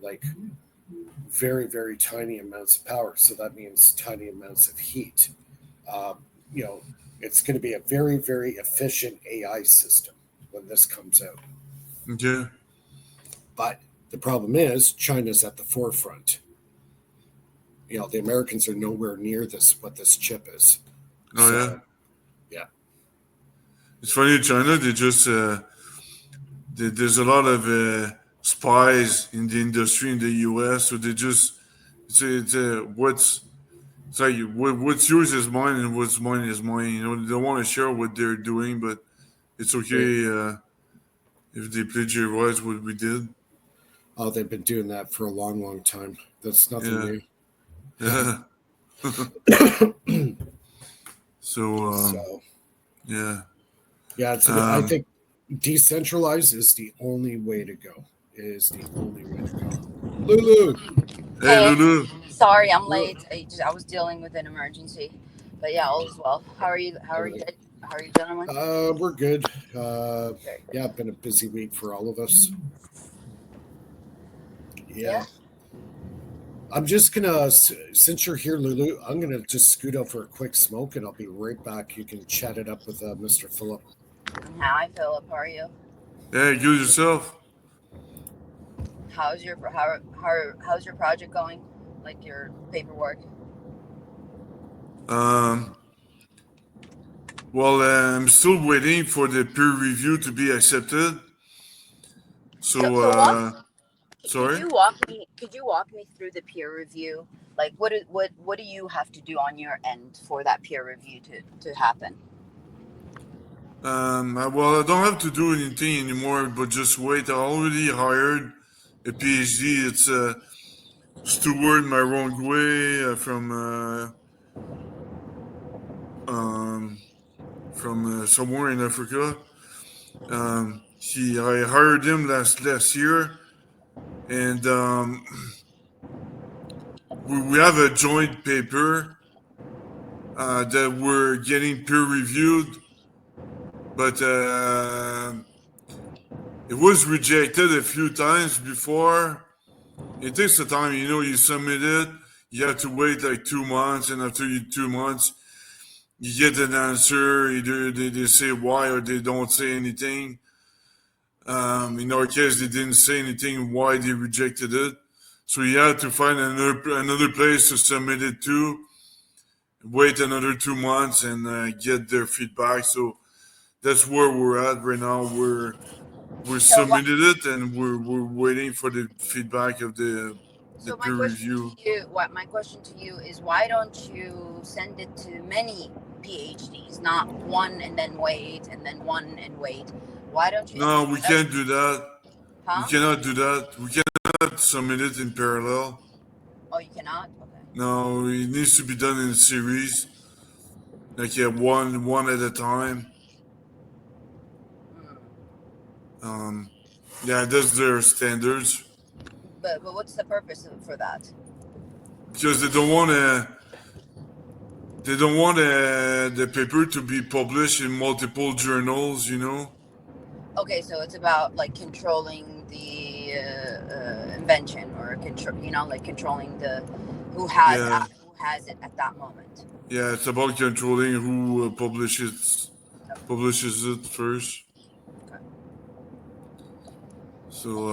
like very, very tiny amounts of power. So that means tiny amounts of heat. Um, you know, it's going to be a very, very efficient AI system when this comes out. Okay. But the problem is China's at the forefront. The Americans are nowhere near this what this chip is. Oh yeah. So yeah, It's funny, China. They just there's a lot of spies in the industry in the U.S. So they just it's it's like what's yours is mine and what's mine is mine. They don't want to share what they're doing, but it's they okay if they plagiarize what we did. they've been doing that for a long, long time. That's nothing Yeah, new. Yeah. yeah. So So yeah. yeah, I Um, think decentralized is the only way to go. Is the only way to go. Lulu, hey Hey, Lulu. sorry I'm Lu- late. I was dealing with an emergency, but yeah, all is well. How are you? How are you? everything. How are you, gentlemen? We're good. Very good. Yeah, been a busy week for all of us. Yeah. Yeah. I'm just gonna, since you're here, Lulu, I'm gonna just scoot out for a quick smoke, and I'll be right back. You can chat it up with Mr. Phillip. Hi, Philip. How are you? Hey, you yourself. How's your project going? Like your paperwork? Um, well, I'm still waiting for the peer review to be accepted. So So, so walk. Could sorry. you walk me? Could you walk me through the peer review? Like what do you have to do on your end for that peer review to happen? Well, I don't have to do anything anymore, but just wait. I already hired a PhD. It's Stuart Marongwe um, from somewhere in Africa. I hired him last year, and we have a joint paper that we're getting peer reviewed, but it was rejected a few times before. It takes a time, you submit it, you have to wait like 2 months, and after 2 months, you get an answer. Either they say why or they don't say anything. In our case, they didn't say anything why they rejected it. So you had to find another place to submit it to, wait another 2 months, and get their feedback. So that's where we're at right now. We So what? submitted it, and we're waiting for the feedback of the So my peer question to review. you, is why don't you send it to many PhDs, not one and then wait, and then one and wait? Why don't you? No, we can't do that. We Huh? cannot do that. We cannot submit it in parallel. Oh, you cannot. Okay. No, it needs to be done in series, like one at a time. Hmm. Um, yeah, that's their standards But what's the purpose for that? because they don't want the paper to be published in multiple journals. Okay, so it's about like controlling the invention or like controlling the Yeah, who has it at that moment. yeah, it's about controlling who publishes it first. Okay. So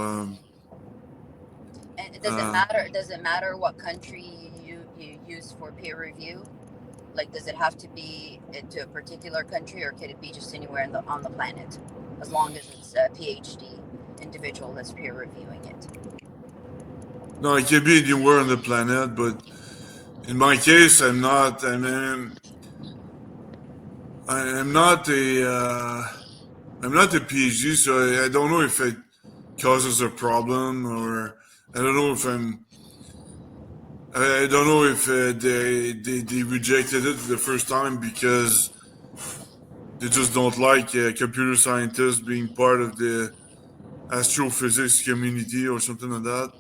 And does it uh, matter? Does it matter what country you use for peer review? Like, does it have to be to a particular country, or could it be just anywhere on the planet, as long as it's a PhD individual that's peer reviewing it? no, it can be anywhere on the planet, but in my case, I'm not. I'm not I'm not a PhD, so I don't know if it causes a problem, or I don't know if I don't know if they rejected it the first time because they just don't like computer scientists being part of the astrophysics community or something like that.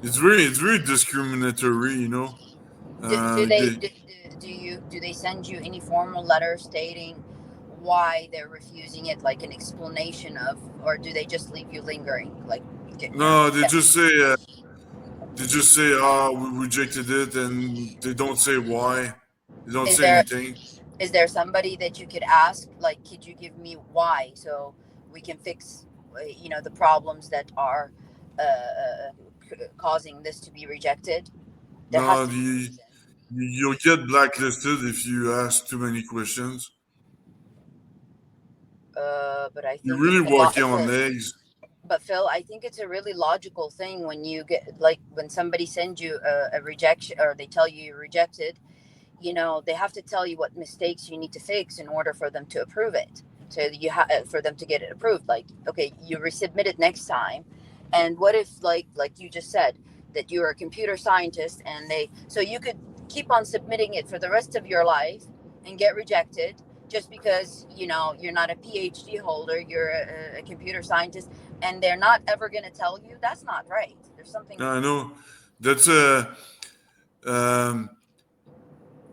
It's very discriminatory. Do they They, do they send you any formal letter stating why they're refusing it, like an explanation of, or do they just leave you lingering, like no, they yeah. just say They just say, we rejected it, and they don't say why. They don't Is say there anything. is there somebody that you could ask, like, could you give me why so we can fix, the problems that are causing this to be rejected? There has No, to be a reason. you'll get blacklisted if you ask too many questions. But I You're think really it's a lot. walking on eggs. But Phil, I think it's a really logical thing when you get, like, when somebody sends you a rejection, or they tell you you're rejected. They have to tell you what mistakes you need to fix in order for them to approve it. So for them to get it approved. Like, okay, you resubmit it next time, and what if, like you just said, that you're a computer scientist, and so you could keep on submitting it for the rest of your life and get rejected just because you're not a PhD holder, you're a computer scientist, and they're not ever going to tell you. That's not right. There's something. I know. That's um,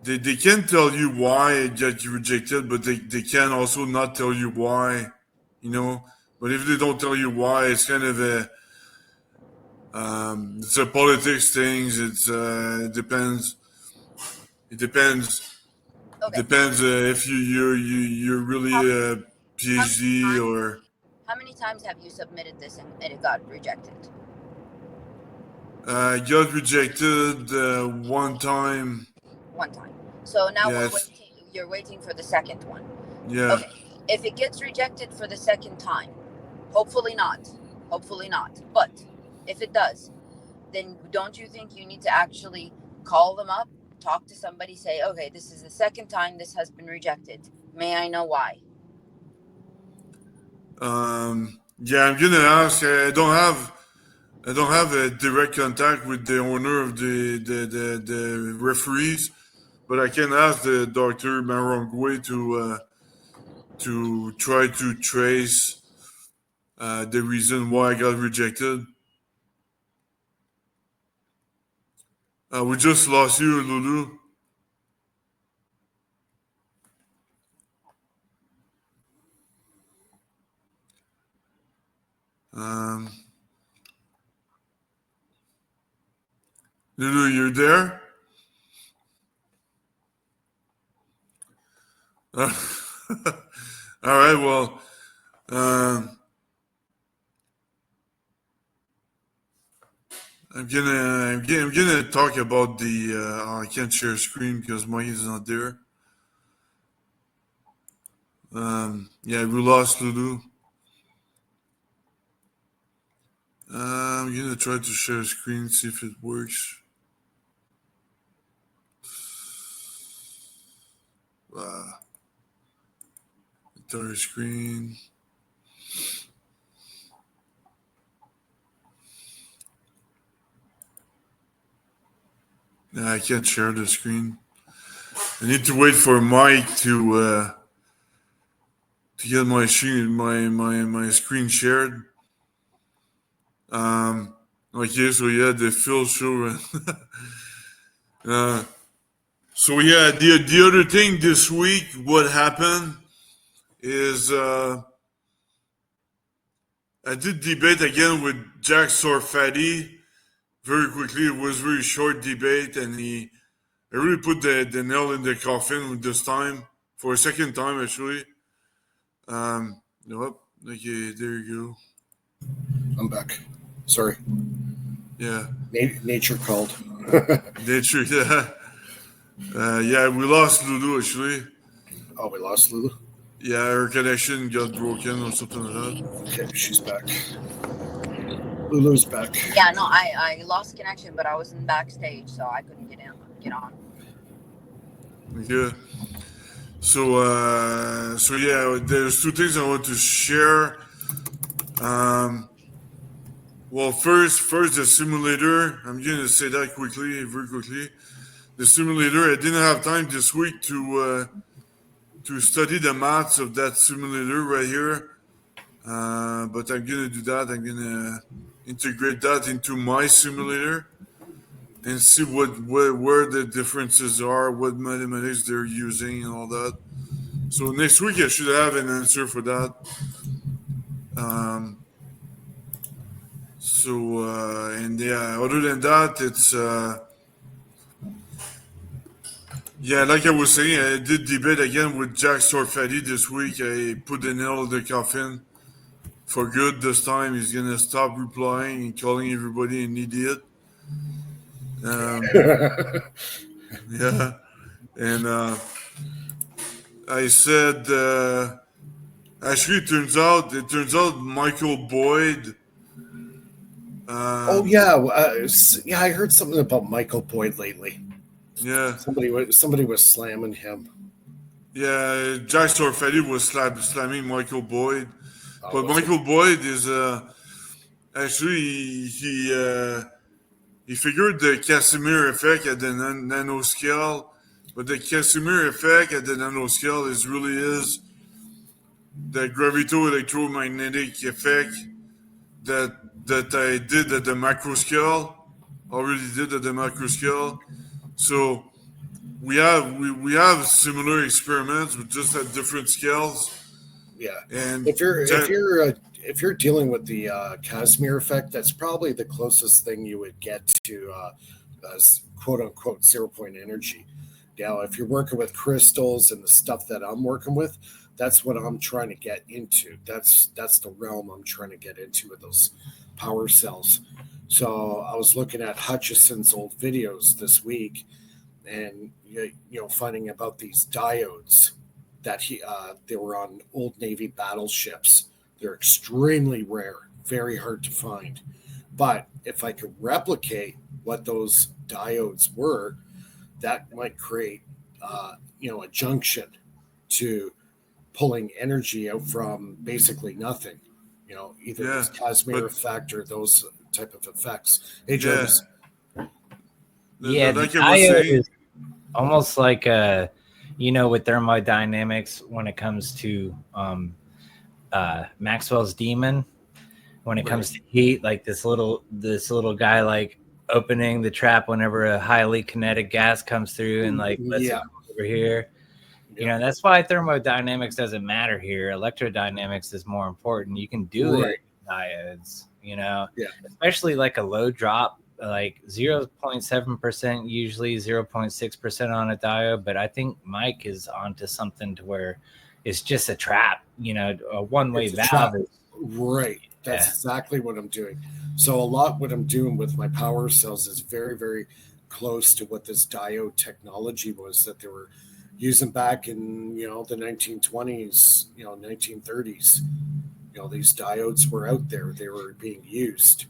they can tell you why that you rejected, but they can also not tell you why, But if they don't tell you why, it's kind of it's a politics thing. It depends. It depends. It Okay. depends if you're really How, a how many PhD times? or. How many times have you submitted this and it got rejected? Got rejected one time. One time. So now we're Yes. waiting. You're waiting for the second one. Yeah. Okay. If it gets rejected for the second time, hopefully not. Hopefully not. But if it does, then don't you think you need to actually call them up, talk to somebody, say, okay, this is the second time this has been rejected. May I know why? Yeah, I'm gonna ask. I don't have a direct contact with the owner of the referees, but I can ask the Dr. Marongwe to try to trace the reason why I got rejected. We just lost you, Lulu. Um, Lulu, you're there? All right. Well, I'm gonna talk about the. I can't share screen because Mike is not there. Yeah, we lost Lulu. I'm gonna try to share screen, see if it works. Entire screen. Yeah, I can't share the screen. I need to wait for Mike to get my screen shared. Okay, so yeah, the Phil show. So yeah, the other thing this week, what happened is I did debate again with Jack Sarfati very quickly. It was a very short debate, and I really put the nail in the coffin this time for a second time actually. Nope. Okay, there you go. I'm back. Sorry. Yeah. Nature called. Nature. Yeah. Yeah, we lost Lulu actually. Oh, we lost Lulu? Yeah, her connection got broken or something like that. Okay, she's back. Lulu's back. Yeah, no, I lost connection, but I was in backstage, so I couldn't get on. Okay. So yeah, there's two things I want to share. Well, first the simulator. I'm gonna say that very quickly. The simulator. I didn't have time this week to study the maths of that simulator right here, but I'm gonna do that. I'm gonna integrate that into my simulator and see where the differences are, what mathematics they're using, and all that. So next week I should have an answer for that. So, and yeah, other than that, it's, yeah, like I was saying, I did debate again with Jack Sorfatti this week. I put the nail in the coffin for good this time. He's going to stop replying and calling everybody an idiot. Yeah. And I said, actually, it turns out Michael Boyd. Oh yeah, yeah. I heard something about Michael Boyd lately. Yeah. Somebody was slamming him. Yeah, Jack Sorfatti was slamming Michael Boyd. But Was it? Michael Boyd is actually he figured the Casimir effect at the nanoscale, but the Casimir effect at the nanoscale is the gravito-electromagnetic effect that I did at the macro scale, already did at the macro scale. So we have similar experiments, but just at different scales. Yeah. And If you're dealing with the Casimir effect, that's probably the closest thing you would get to quote unquote 0 point energy. Now, if you're working with crystals and the stuff that I'm working with, that's what I'm trying to get into. That's the realm I'm trying to get into with those power cells. So I was looking at Hutchison's old videos this week, and finding about these diodes that they were on old Navy battleships. They're extremely rare, very hard to find. But if I could replicate what those diodes were, that might create, a junction to pulling energy out from basically nothing. Either yeah, this Casimir but effect or those type of effects. Hey, yeah, Jonas. Yeah, the like I was diode saying, is almost like with thermodynamics when it comes to Maxwell's demon. When it comes to heat, like this little guy like opening the trap whenever a highly kinetic gas comes through and like lets it Yeah. come over here. Yeah. That's why thermodynamics doesn't matter here. Electrodynamics is more important. You can do it Right. with diodes, Yeah. especially like a low drop, like 0.7%, usually 0.6% on a diode. But I think Mike is onto something to where it's just a trap, a one-way It's a valve. trap. Right. That's Yeah. exactly what I'm doing. So a lot what I'm doing with my power cells is very, very close to what this diode technology was that they were using back in, the 1920s, 1930s. These diodes were out there. They were being used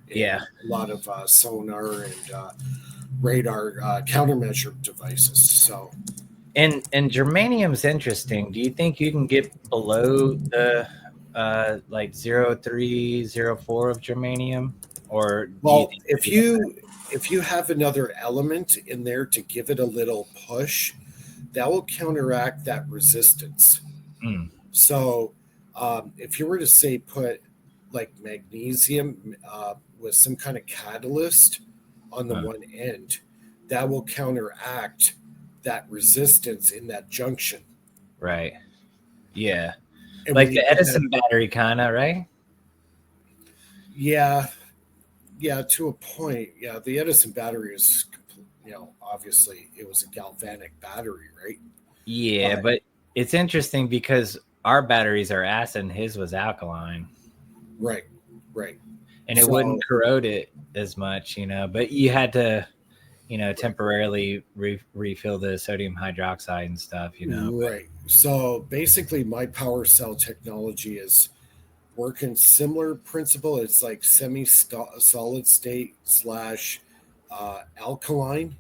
in Yeah. a lot of sonar and radar countermeasure devices. So And germanium's interesting. Do you think you can get below the like 0.3, 0.4 of germanium, or do you well, think if you have another element in there to give it a little push, that will counteract that resistance. Mm. So if you were to say put like magnesium with some kind of catalyst on the one end, that will counteract that resistance in that junction. right? Yeah, And like when the you get Edison battery, kind of, right? yeah, to a point. Yeah, the Edison battery is, obviously it was a galvanic battery, right? Yeah, but it's interesting because our batteries are acid and his was alkaline. Right. And it wouldn't corrode it as much, but you had to, temporarily refill the sodium hydroxide and stuff, Right. So basically my power cell technology is working similar principle. It's like semi-solid state / alkaline,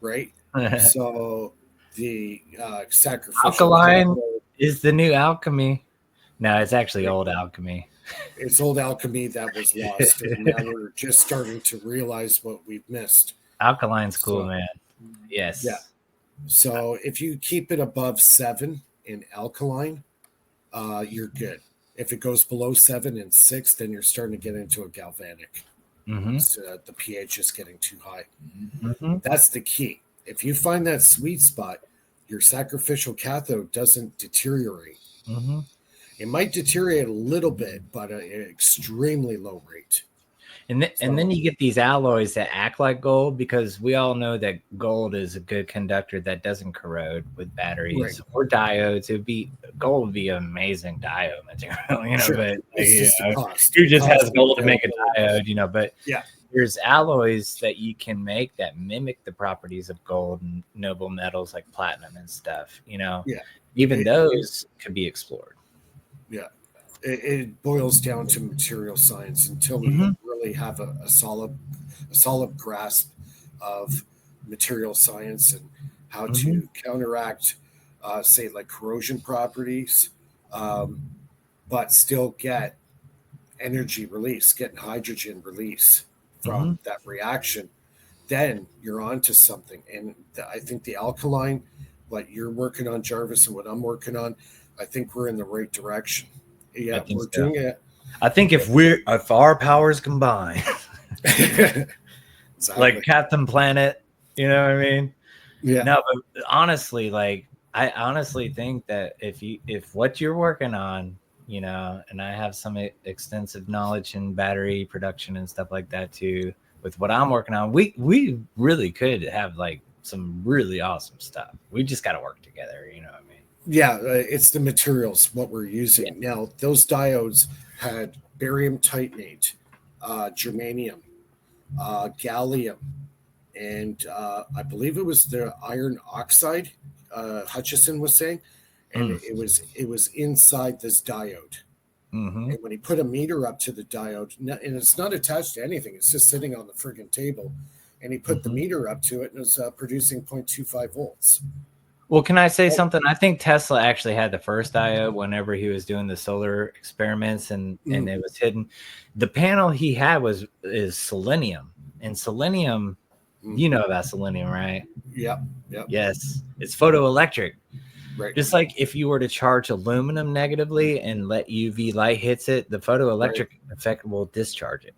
right? So the sacrificial alkaline is the new alchemy. No, it's actually old alchemy. It's old alchemy that was lost, and now we're just starting to realize what we've missed. Alkaline's cool, man. Yes. Yeah. So if you keep it above 7 in alkaline, you're good. If it goes below 7 and 6, then you're starting to get into a galvanic. So the pH is getting too high. That's the key. If you find that sweet spot, your sacrificial cathode doesn't deteriorate. It might deteriorate a little bit, but at an extremely low rate. And then you get these alloys that act like gold, because we all know that gold is a good conductor that doesn't corrode with batteries or diodes. Gold would be an amazing diode material, you know. Sure. But It's just the cost. who just Cost has gold to of make a diode, you know? But yeah, there's alloys that you can make that mimic the properties of gold and noble metals like platinum and stuff, you know. Yeah. Even those could be explored. Yeah. It boils down to material science until we really have a solid grasp of material science and how to counteract, say, like corrosion properties, but still get energy release, getting hydrogen release from that reaction. Then you're on to something. And I think the alkaline, what you're working on, Jarvis, and what I'm working on, I think we're in the right direction. Yeah, we're doing it. I think if our powers combine, exactly. like Captain Planet, you know what I mean? Yeah. No, but honestly, like I honestly think that if what you're working on, you know, and I have some extensive knowledge in battery production and stuff like that too, with what I'm working on, we really could have like some really awesome stuff. We just got to work together, you know what I mean? Yeah, it's the materials, what we're using. Yeah. Now, those diodes had barium titanate, germanium, gallium, and I believe it was the iron oxide, Hutchison was saying, and it was inside this diode. And when he put a meter up to the diode, and it's not attached to anything, it's just sitting on the friggin' table, and he put the meter up to it, and it was producing 0.25 volts. Well, can I say something? I think Tesla actually had the first diode whenever he was doing the solar experiments, and it was hidden. The panel he had is selenium, and selenium, you know about selenium, right? Yeah. Yes, it's photoelectric. Right. Just like if you were to charge aluminum negatively and let UV light hits it, the photoelectric effect will discharge it.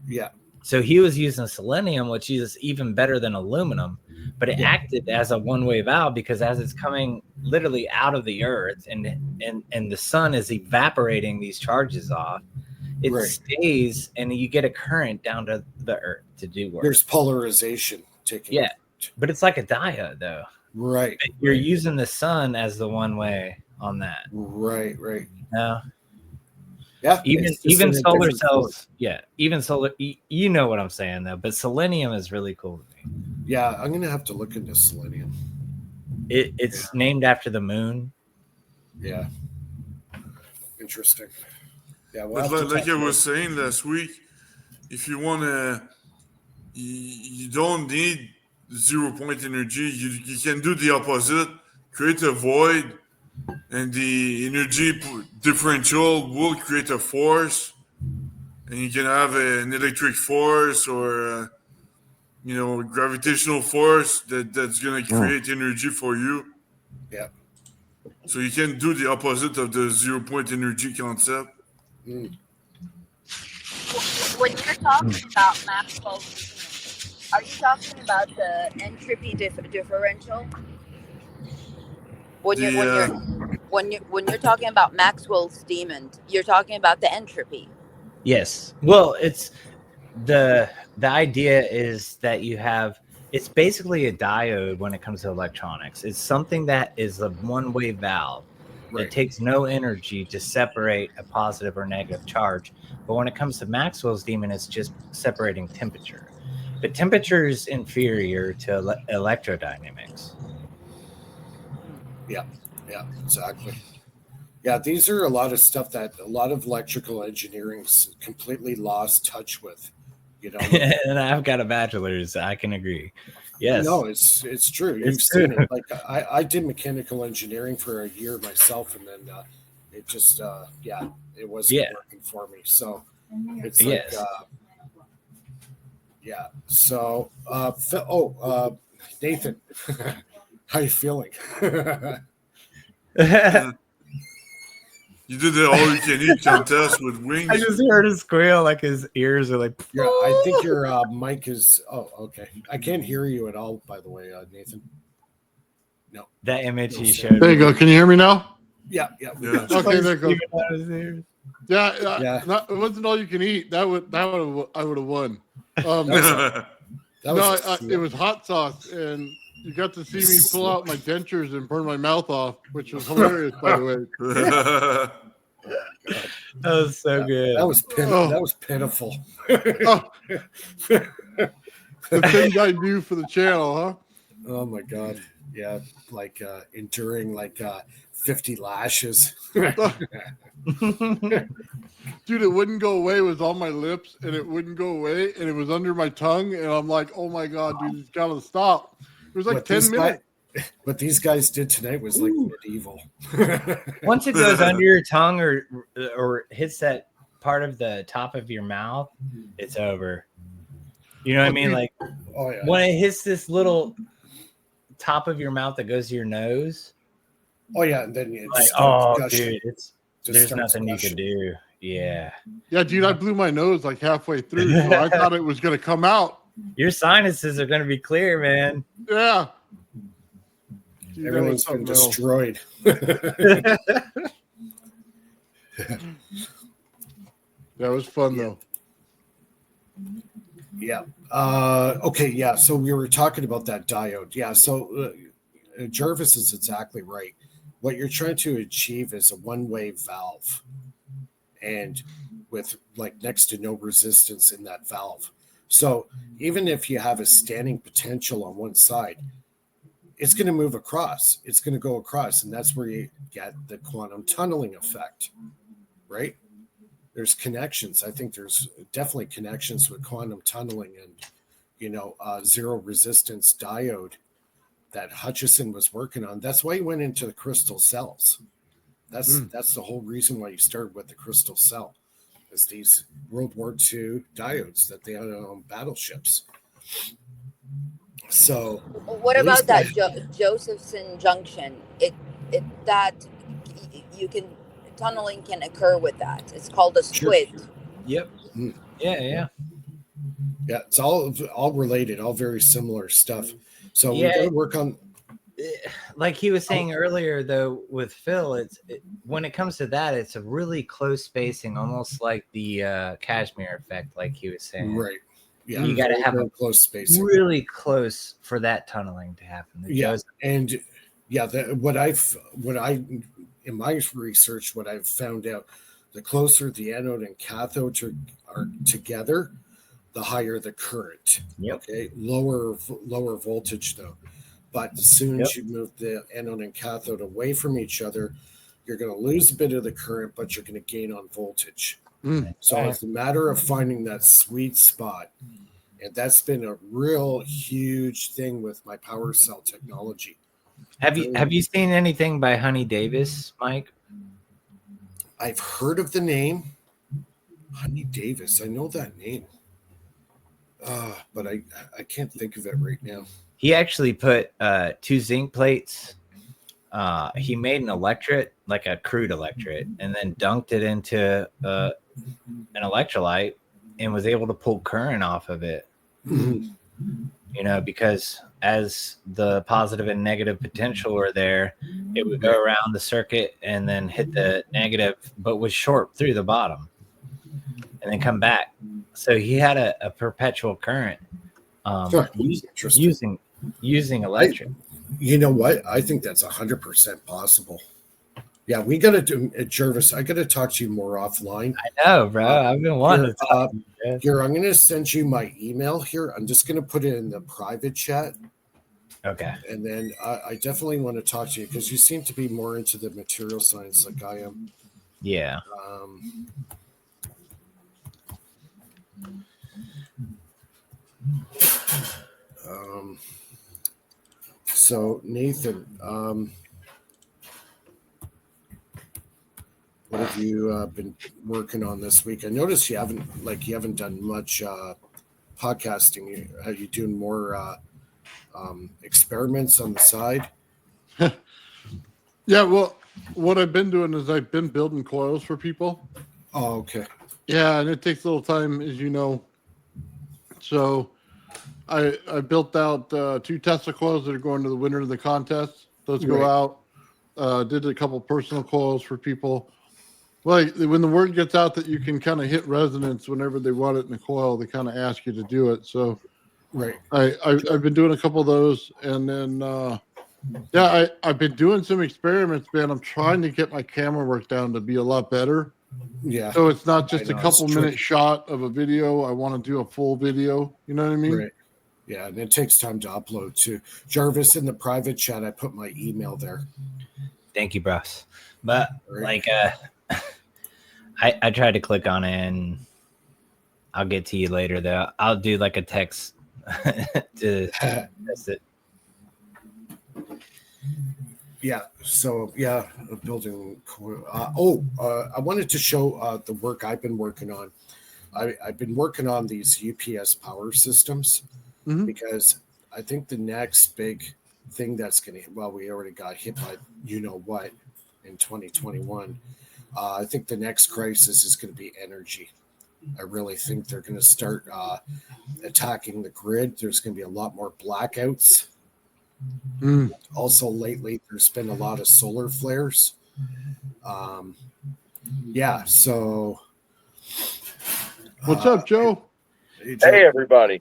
Yeah. So he was using selenium, which is even better than aluminum, but it acted as a one-way valve, because as it's coming literally out of the earth and the sun is evaporating these charges off, it stays and you get a current down to the earth to do work. There's polarization taking effect. But it's like a diode though. Right. But you're using the sun as the one way on that. Right. No. Yeah. Even solar cells. Yeah. Even solar. You know what I'm saying though. But selenium is really cool to me. Yeah, I'm gonna have to look into selenium. It's named after the moon. Yeah. Interesting. Yeah. But like I was saying last week, if you wanna, you don't need 0 point energy. You can do the opposite. Create a void, and the energy differential will create a force, and you can have an electric force or gravitational force that's going to create energy for you. Yeah. So you can do the opposite of the 0 point energy concept. When you're talking about Maxwell's, are you talking about the entropy differential? When you're talking about Maxwell's demon, you're talking about the entropy. Yes. Well, it's the idea is that it's basically a diode when it comes to electronics. It's something that is a one-way valve. It takes no energy to separate a positive or negative charge. But when it comes to Maxwell's demon, it's just separating temperature. But temperature is inferior to electrodynamics. Yeah, exactly. Yeah, these are a lot of stuff that a lot of electrical engineering's completely lost touch with, you know. And I've got a bachelor's. I can agree. Yes. No, it's true. You've seen it. Like I did mechanical engineering for a year myself, and then it just it wasn't working for me. So it's like So Nathan, how you feeling? You did the all-you-can-eat contest with wings. I just heard a squeal, like his ears are like. Yeah, I think your mic is. Oh, okay. I can't hear you at all. By the way, Nathan. No. That image he showed. There you go. Can you hear me now? Yeah. Yeah. Okay, there goes. There. Yeah. It wasn't all you can eat. I would have won. That was It was hot sauce, and you got to see me pull out my dentures and burn my mouth off, which was hilarious, by the way. That was so good. That was pitiful. Oh, the things I do for the channel, huh? Oh my god. Yeah, like enduring like 50 lashes. Dude, it wouldn't go away. It was on my lips, and it wouldn't go away, and it was under my tongue, and I'm like, oh my god, dude, it's gotta stop. It was like 10 minutes. What these guys did tonight was like medieval. Once it goes under your tongue or hits that part of the top of your mouth, it's over. You know what I mean? Like when it hits this little top of your mouth that goes to your nose. Oh yeah, and then it's like, dude, there's nothing you can do. Yeah. Yeah, dude, I blew my nose like halfway through, so I thought it was gonna come out. Your sinuses are gonna be clear, man. Yeah. Dude, everything's been destroyed. That was fun though. Yeah. Okay. Yeah. So we were talking about that diode. Yeah. So Jervis is exactly right. What you're trying to achieve is a one-way valve, and with like next to no resistance in that valve. So even if you have a standing potential on one side, it's going to move across. It's going to go across, and that's where you get the quantum tunneling effect, right? There's connections. I think there's definitely connections with quantum tunneling and, zero resistance diode that Hutchison was working on. That's why he went into the crystal cells. That's the whole reason why you started with the crystal cell, is these World War II diodes that they had on battleships. So what about that Josephson junction? That you can tunneling can occur with that. It's called a squid. Sure. Yep. Yeah. Yeah, it's all related, all very similar stuff. So we got to work on. Like he was saying earlier, though, with Phil, when it comes to that, it's a really close spacing, almost like the Kashmir effect, like he was saying. Right. Yeah, you got to have a close spacing, really close for that tunneling to happen. And what I in my research, what I've found out, the closer the anode and cathode are together, the higher the current. Yep. Okay. Lower voltage though. But as soon as you move the anode and cathode away from each other, you're going to lose a bit of the current, but you're going to gain on voltage. So it's a matter of finding that sweet spot. And that's been a real huge thing with my power cell technology. Have you seen anything by Honey Davis, Mike? I've heard of the name Honey Davis. I know that name. But I can't think of it right now. He actually put 2 zinc plates. He made an electret, like a crude electret, and then dunked it into an electrolyte and was able to pull current off of it. Because as the positive and negative potential were there, it would go around the circuit and then hit the negative, but was short through the bottom and then come back. So he had a perpetual current using electric. You know what? I think that's 100% possible. Yeah, we got to do Jervis. I got to talk to you more offline. I know, bro. I've been wanting to talk to you. Here, I'm going to send you my email here. I'm just going to put it in the private chat. Okay. And then I definitely want to talk to you because you seem to be more into the material science like I am. Yeah. So Nathan, what have you been working on this week? I noticed you haven't done much podcasting. Are you doing more experiments on the side? Yeah, well, what I've been doing is I've been building coils for people. Oh, okay. Yeah, and it takes a little time, as you know. So I built out 2 Tesla coils that are going to the winner of the contest. Those go out. Did a couple personal coils for people. Like when the word gets out that you can kind of hit resonance whenever they want it in a coil, they kind of ask you to do it. So Right. I've been doing a couple of those, and then I've been doing some experiments, man. I'm trying to get my camera work down to be a lot better. Yeah. So it's not just I a know, couple it's minute tricky. shot of a video. I want to do a full video. You know what I mean? Right. Yeah, and it takes time to upload too. Jarvis, in the private chat, I put my email there. Thank you, bros. But Right. like, I tried to click on it, and I'll get to you later. Though I'll do like a text to test it. Yeah. So yeah, building. I wanted to show the work I've been working on. I've been working on these UPS power systems because I think the next big thing that's going to, well, we already got hit by you know what in 2021. I think the next crisis is going to be energy. I really think they're going to start attacking the grid. There's going to be a lot more blackouts. Also, lately, there's been a lot of solar flares. Yeah, so. What's up, Joe? Hey, everybody.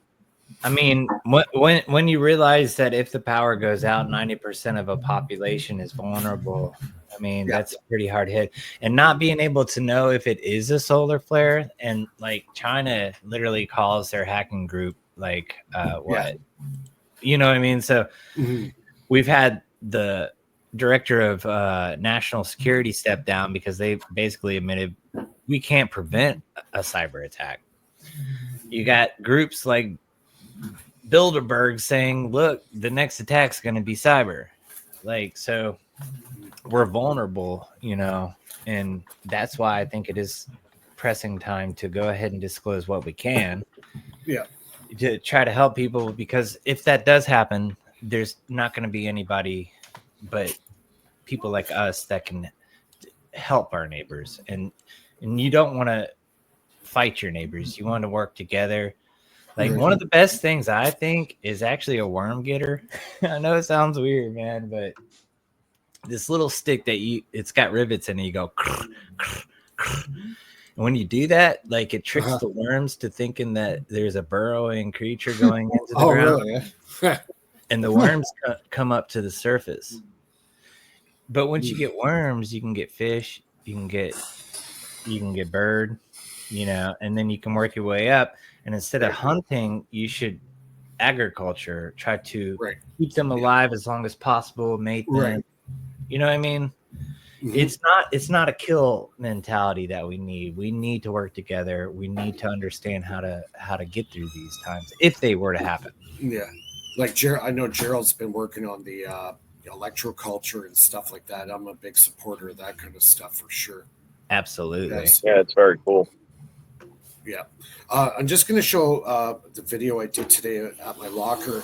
I mean, when you realize that if the power goes out, 90% of a population is vulnerable. I mean, Yeah. that's a pretty hard hit. And not being able to know if it is a solar flare, and like China literally calls their hacking group like what? You know what I mean? So we've had the director of national security step down because they basically admitted we can't prevent a cyber attack. You got groups like Bilderberg saying, look, the next attack's going to be cyber. Like, so we're vulnerable, you know, and that's why I think it is pressing time to go ahead and disclose what we can. Yeah. To try to help people, because if that does happen, there's not going to be anybody but people like us that can help our neighbors. And you don't want to fight your neighbors. You want to work together. Like one of the best things I think is actually a worm getter. I know it sounds weird, man, but this little stick that it's got rivets in it. You go, and when you do that, like it tricks the worms to thinking that there's a burrowing creature going into the ground. Really? And the worms come up to the surface. But once you get worms, you can get fish, you can get bird, you know, and then you can work your way up. And instead of hunting, you should agriculture, try to keep them alive as long as possible, mate them. You know what I mean? It's not a kill mentality that we need. We need to work together. We need to understand how to get through these times if they were to happen. Yeah. Like I know Gerald's been working on the electroculture and stuff like that. I'm a big supporter of that kind of stuff for sure. Absolutely. Yes. Yeah, it's very cool. Yeah. I'm just going to show the video I did today at my locker,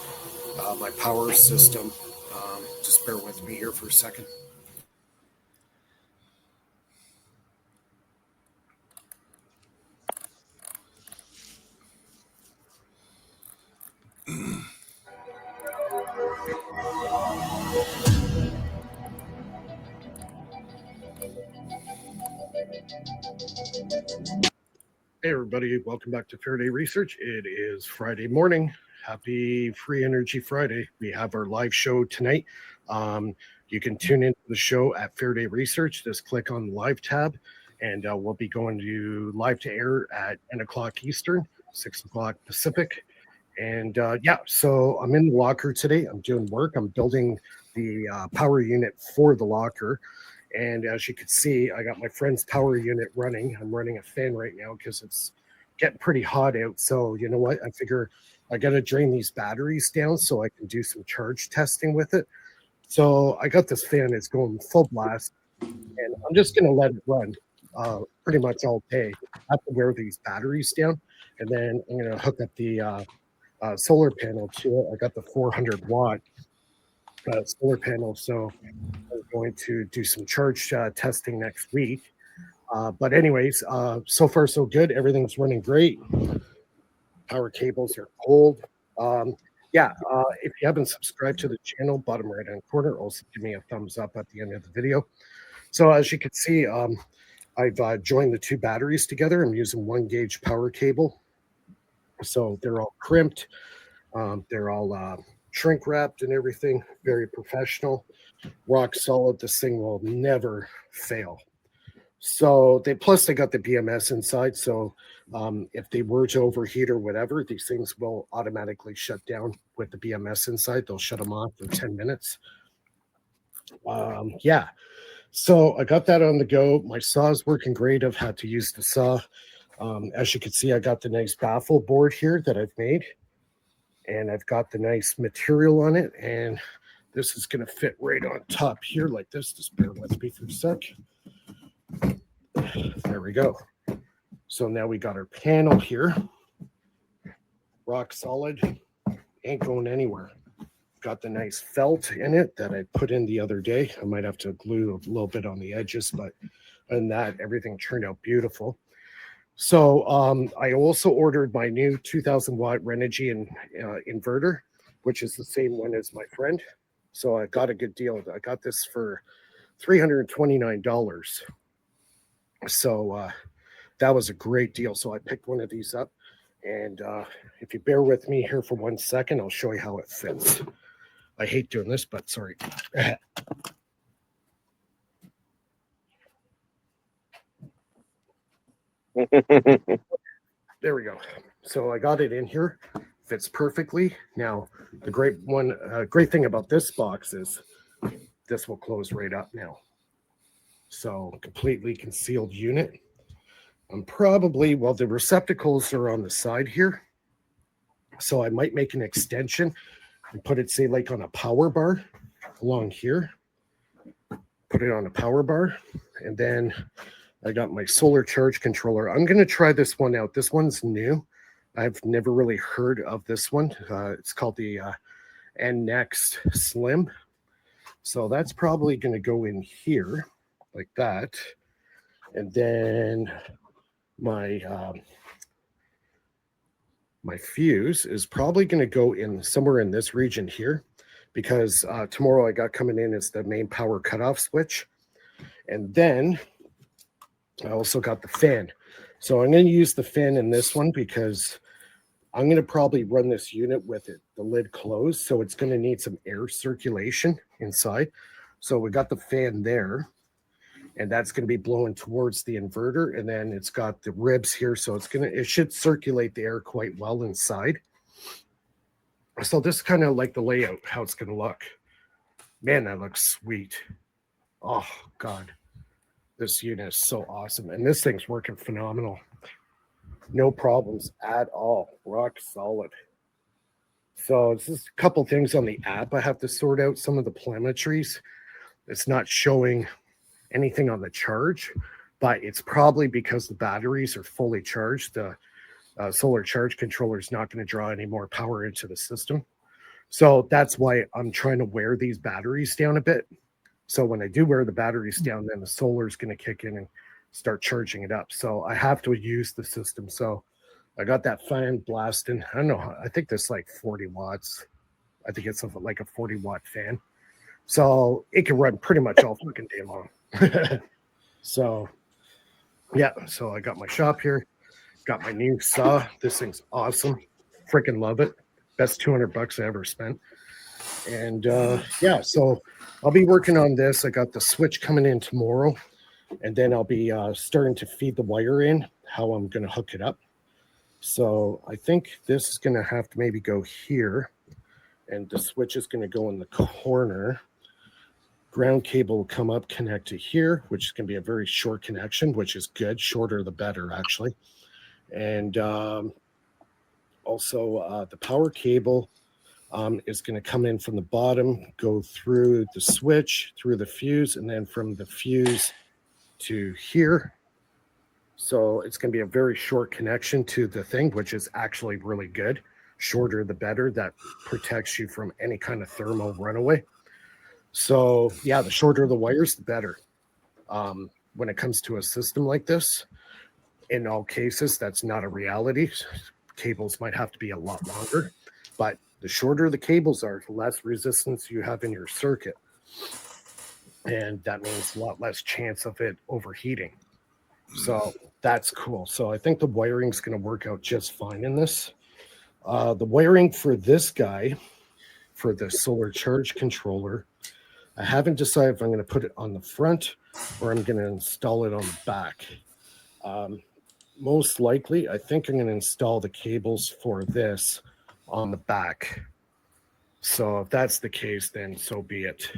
my power system. Just bear with me here for a second. Hey everybody, welcome back to Faraday Research. It is Friday morning. Happy Free Energy Friday. We have our live show tonight. You can tune into the show at Faraday Research. Just click on the live tab, and we'll be going to live to air at 10 o'clock Eastern, 6 o'clock Pacific. And so I'm in the locker today. I'm doing work. I'm building the power unit for the locker. And as you can see, I got my friend's power unit running. I'm running a fan right now because it's getting pretty hot out. So you know what? I figure I got to drain these batteries down so I can do some charge testing with it. So I got this fan. It's going full blast. And I'm just going to let it run pretty much all day. I have to wear these batteries down. And then I'm going to hook up the solar panel to it. I got the 400 watt solar panel. So I'm going to do some charge testing next week. But anyways, so far so good. Everything's running great. Power cables are cold. yeah, if you haven't subscribed to the channel, bottom right hand corner, also give me a thumbs up at the end of the video. So as you can see, I've joined the two batteries together. I'm using 1 gauge power cable. So they're all crimped. They're all shrink wrapped and everything. Very professional. Rock solid. This thing will never fail. So they got the BMS inside. So if they were to overheat or whatever, these things will automatically shut down with the BMS inside. They'll shut them off in 10 minutes. Yeah. So I got that on the go. My saw is working great. I've had to use the saw. As you can see, I got the nice baffle board here that I've made. And I've got the nice material on it. And this is going to fit right on top here like this. Just bear with me for a sec. There we go. So now we got our panel here. Rock solid. Ain't going anywhere. Got the nice felt in it that I put in the other day. I might have to glue a little bit on the edges, but other than that, everything turned out beautiful. So I also ordered my new 2000 watt Renogy inverter, which is the same one as my friend. So I got a good deal. I got this for $329. So that was a great deal. So I picked one of these up. And if you bear with me here for 1 second, I'll show you how it fits. I hate doing this, but sorry. There we go. So I got it in here. Fits perfectly. Now, the great thing about this box is this will close right up now. So completely concealed unit. I'm probably, well, the receptacles are on the side here. So I might make an extension and put it, say, like on a power bar along here. Put it on a power bar. And then I got my solar charge controller. I'm going to try this one out. This one's new. I've never really heard of this one. It's called the NNext Slim. So that's probably going to go in here like that. And then my my fuse is probably going to go in somewhere in this region here, because tomorrow I got coming in is the main power cutoff switch. And then I also got the fan. So I'm going to use the fan in this one because I'm going to probably run this unit with the lid closed. So it's going to need some air circulation inside. So we got the fan there, and that's going to be blowing towards the inverter. And then it's got the ribs here. So it should circulate the air quite well inside. So this is kind of like the layout, how it's going to look. Man, that looks sweet. Oh, God. This unit is so awesome. And this thing's working phenomenal. No problems at all. Rock solid. So it's just a couple things on the app I have to sort out. Some of the telemetries. It's not showing anything on the charge, but it's probably because the batteries are fully charged. The solar charge controller is not going to draw any more power into the system. So that's why I'm trying to wear these batteries down a bit. So when I do wear the batteries down, then the solar is going to kick in and start charging it up. So I have to use the system. So I got that fan blasting. I don't know. I think that's like 40 watts. I think it's like a 40 watt fan. So it can run pretty much all fucking day long. So yeah. So I got my shop here. Got my new saw. This thing's awesome. Freaking love it. Best $200 I ever spent. And yeah, so I'll be working on this. I got the switch coming in tomorrow, and then I'll be starting to feed the wire in, how I'm going to hook it up. So I think this is going to have to maybe go here, and the switch is going to go in the corner. Ground cable will come up, connect to here, which is going to be a very short connection, which is good. Shorter the better, actually. And also the power cable is going to come in from the bottom, go through the switch, through the fuse, and then from the fuse to here. So it's going to be a very short connection to the thing, which is actually really good. Shorter the better. That protects you from any kind of thermal runaway. So yeah, the shorter the wires, the better. When it comes to a system like this, in all cases, that's not a reality. Cables might have to be a lot longer, but The shorter the cables are, the less resistance you have in your circuit. And that means a lot less chance of it overheating. So that's cool. So I think the wiring is going to work out just fine in this. The wiring for this guy, for the solar charge controller, I haven't decided if I'm going to put it on the front or I'm going to install it on the back. Most likely, I think I'm going to install the cables for this on the back. So if that's the case, then so be it.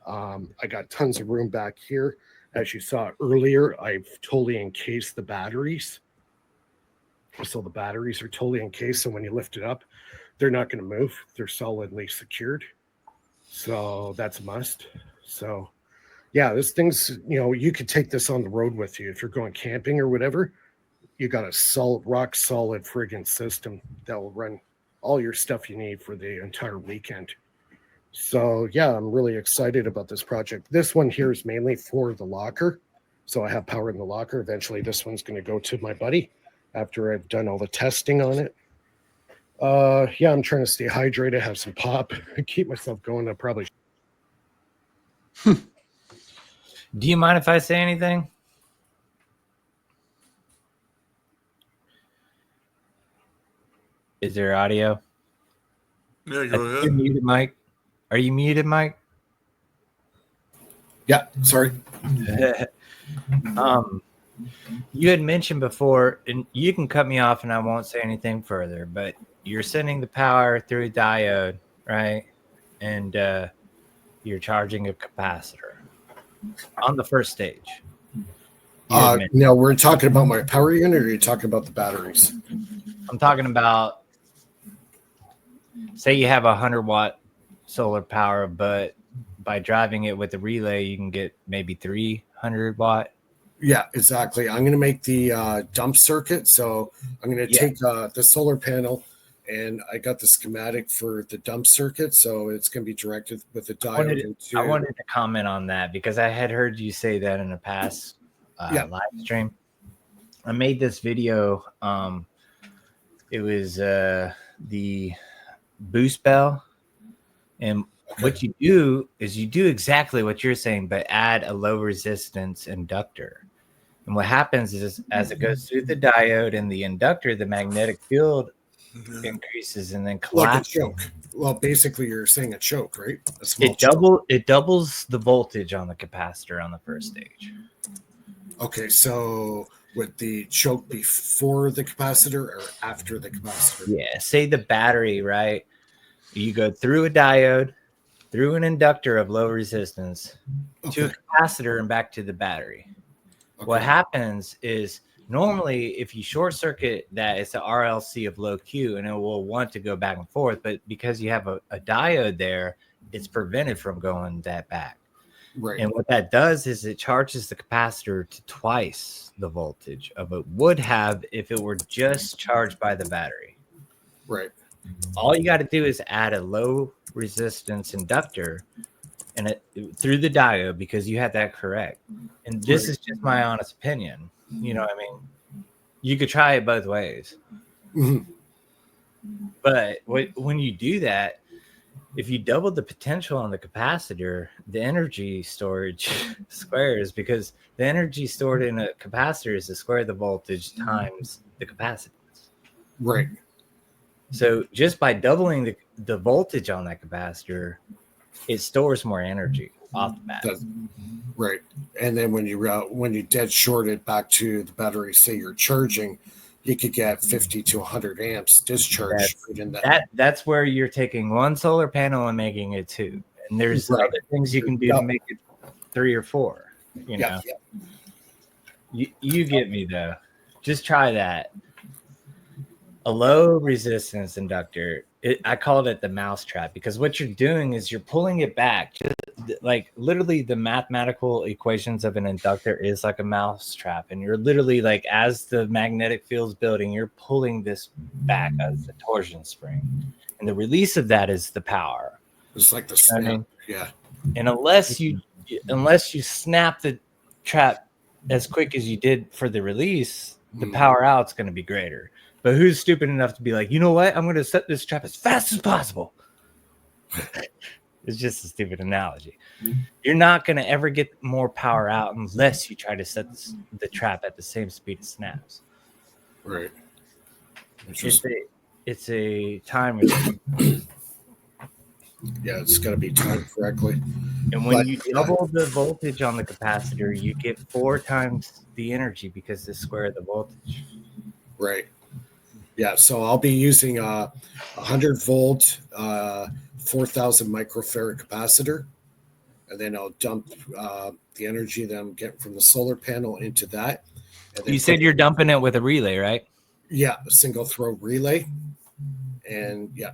I got tons of room back here. As you saw earlier, I've totally encased the batteries. So the batteries are totally encased. So when you lift it up, they're not going to move. They're solidly secured. So that's a must. So yeah, this thing's, you could take this on the road with you. If you're going camping or whatever, you got a solid, rock solid friggin' system that will run all your stuff you need for the entire weekend. So yeah, I'm really excited about this project. This one here is mainly for the locker. So I have power in the locker. Eventually this one's going to go to my buddy after I've done all the testing on it. Yeah, I'm trying to stay hydrated, have some pop, keep myself going. I probably Do you mind if I say anything? Is there audio? Yeah, go You're ahead. muted, Mike. Are you muted, Mike? Yeah, sorry. You had mentioned before, and you can cut me off and I won't say anything further, but you're sending the power through a diode, right? And you're charging a capacitor on the first stage. Now we're talking about my power unit, or are you talking about the batteries? I'm talking about, say you have 100-watt solar power, but by driving it with a relay, you can get maybe 300-watt. Yeah, exactly. I'm going to make the dump circuit. So I'm going to take the solar panel, and I got the schematic for the dump circuit. So it's going to be directed with a diode. I wanted to comment on that because I had heard you say that in a past live stream. I made this video. It was the boost bell. And what you do is you do exactly what you're saying, but add a low resistance inductor. And what happens is as it goes through the diode and the inductor, the magnetic field increases and then collapses. Like a choke. Well, basically you're saying a choke, right? It doubles the voltage on the capacitor on the first stage. Okay, so would the choke before the capacitor or after the capacitor? Yeah, say the battery, right? You go through a diode, through an inductor of low resistance, to a capacitor and back to the battery. Okay. What happens is normally if you short circuit that, it's an RLC of low Q and it will want to go back and forth. But because you have a diode there, it's prevented from going that back. Right. And what that does is it charges the capacitor to twice the voltage of it would have if it were just charged by the battery. Right. All you got to do is add a low resistance inductor and it through the diode because you had that correct. And this is just my honest opinion. You know what I mean? You could try it both ways. Mm-hmm. But when you do that, if you double the potential on the capacitor, the energy storage squares because the energy stored in a capacitor is the square of the voltage times the capacitance. Right. So just by doubling the voltage on that capacitor, it stores more energy off the bat. Right. And then when you dead short it back to the battery, say you're charging, you could get 50 to 100 amps discharge. That's where you're taking one solar panel and making it two. And there's other things you can do to make it 3 or 4. You know, you get me though. Just try that. A low resistance inductor. I called it the mousetrap because what you're doing is you're pulling it back. Just like literally the mathematical equations of an inductor is like a mousetrap. And you're literally like, as the magnetic field's building, you're pulling this back as a torsion spring. And the release of that is the power. It's like the snap. I mean? Yeah. And unless you snap the trap as quick as you did for the release, the power out's going to be greater. But who's stupid enough to be like, you know what? I'm going to set this trap as fast as possible. It's just a stupid analogy. You're not going to ever get more power out unless you try to set the trap at the same speed it snaps. Right. It's a time machine. Yeah, it's got to be timed correctly. And when you double the voltage on the capacitor, you get 4 times the energy because it's square the voltage. Right. Yeah, so I'll be using a 100 volt, 4,000 microfarad capacitor, and then I'll dump the energy that I'm getting from the solar panel into that. And then You said you're dumping it with a relay, right? Yeah, a single throw relay, and yeah.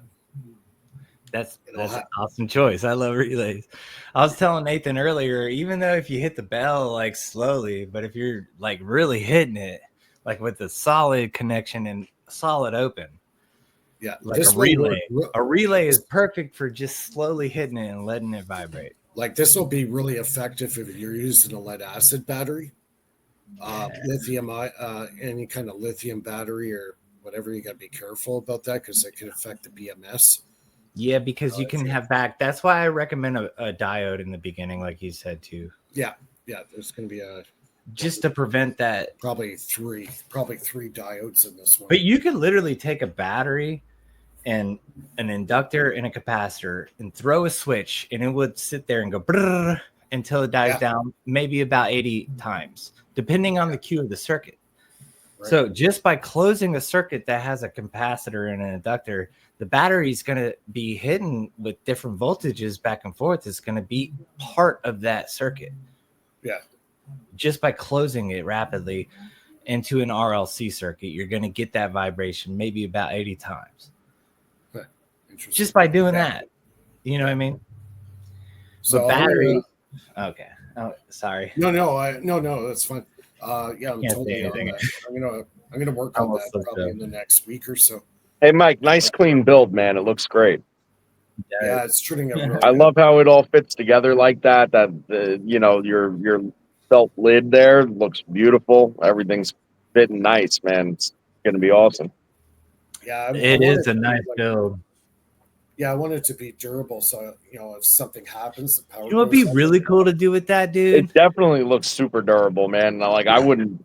That's an awesome choice. I love relays. I was telling Nathan earlier, even though if you hit the bell like slowly, but if you're like really hitting it, like with a solid connection and solid open, yeah, like a relay is perfect for just slowly hitting it and letting it vibrate. Like this will be really effective if you're using a lead acid battery, lithium, any kind of lithium battery or whatever. You got to be careful about that because it can affect the BMS. Yeah, because you can have back. That's why I recommend a diode in the beginning, like you said too. Yeah, there's going to be just to prevent that. Probably three diodes in this one. But you could literally take a battery and an inductor and a capacitor and throw a switch, and it would sit there and go brrr until it dies down, maybe about 80 times, depending on the Q of the circuit. Right. So just by closing a circuit that has a capacitor and an inductor, the battery is going to be hidden with different voltages back and forth. It's going to be part of that circuit. Yeah. Just by closing it rapidly into an RLC circuit, you're going to get that vibration maybe about 80 times. Huh. Just by doing that. You know what I mean? So battery. Okay. Oh, sorry. No, that's fine. Yeah, I'm totally on that. I'm gonna work on that probably in the next week or so. Hey, Mike, nice clean build, man. It looks great. Yeah, it's turning out really I love how it all fits together like that. Your felt lid there looks beautiful. Everything's fitting nice, man. It's gonna be awesome. Yeah, it is a nice build. Yeah, I want it to be durable, so if something happens, the power. You know what'd be really cool to do with that, dude? It definitely looks super durable, man. Like I wouldn't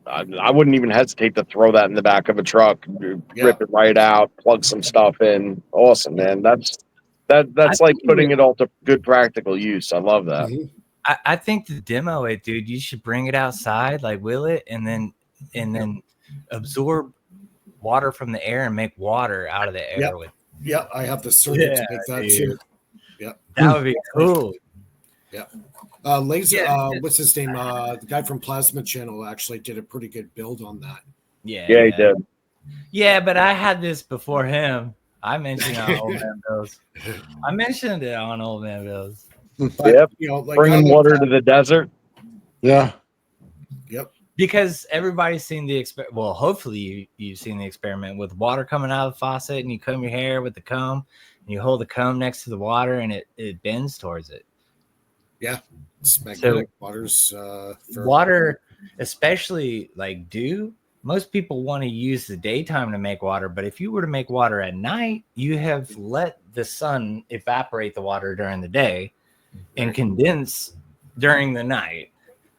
even hesitate to throw that in the back of a truck, rip it right out, plug some stuff in. Awesome, man. That's like putting it all to good practical use. I love that. Mm-hmm. I think to demo it, dude, you should bring it outside, like wheel it, and then absorb water from the air and make water out of the air with. Yeah, I have the circuit to make that too. Yeah, that would be cool. Yeah, Laser. What's his name? The guy from Plasma Channel actually did a pretty good build on that. Yeah, he did. Yeah, but I had this before him. I mentioned it on Old Man Bills. I mentioned it on Old Man Bills. But, bringing water to the desert. Yeah. Yep. Because everybody's seen the experiment. Well, hopefully you've seen the experiment with water coming out of the faucet, and you comb your hair with the comb, and you hold the comb next to the water, and it bends towards it. Yeah, it's magnetic. Water, especially like dew. Most people want to use the daytime to make water, but if you were to make water at night, you have let the sun evaporate the water during the day and condense during the night.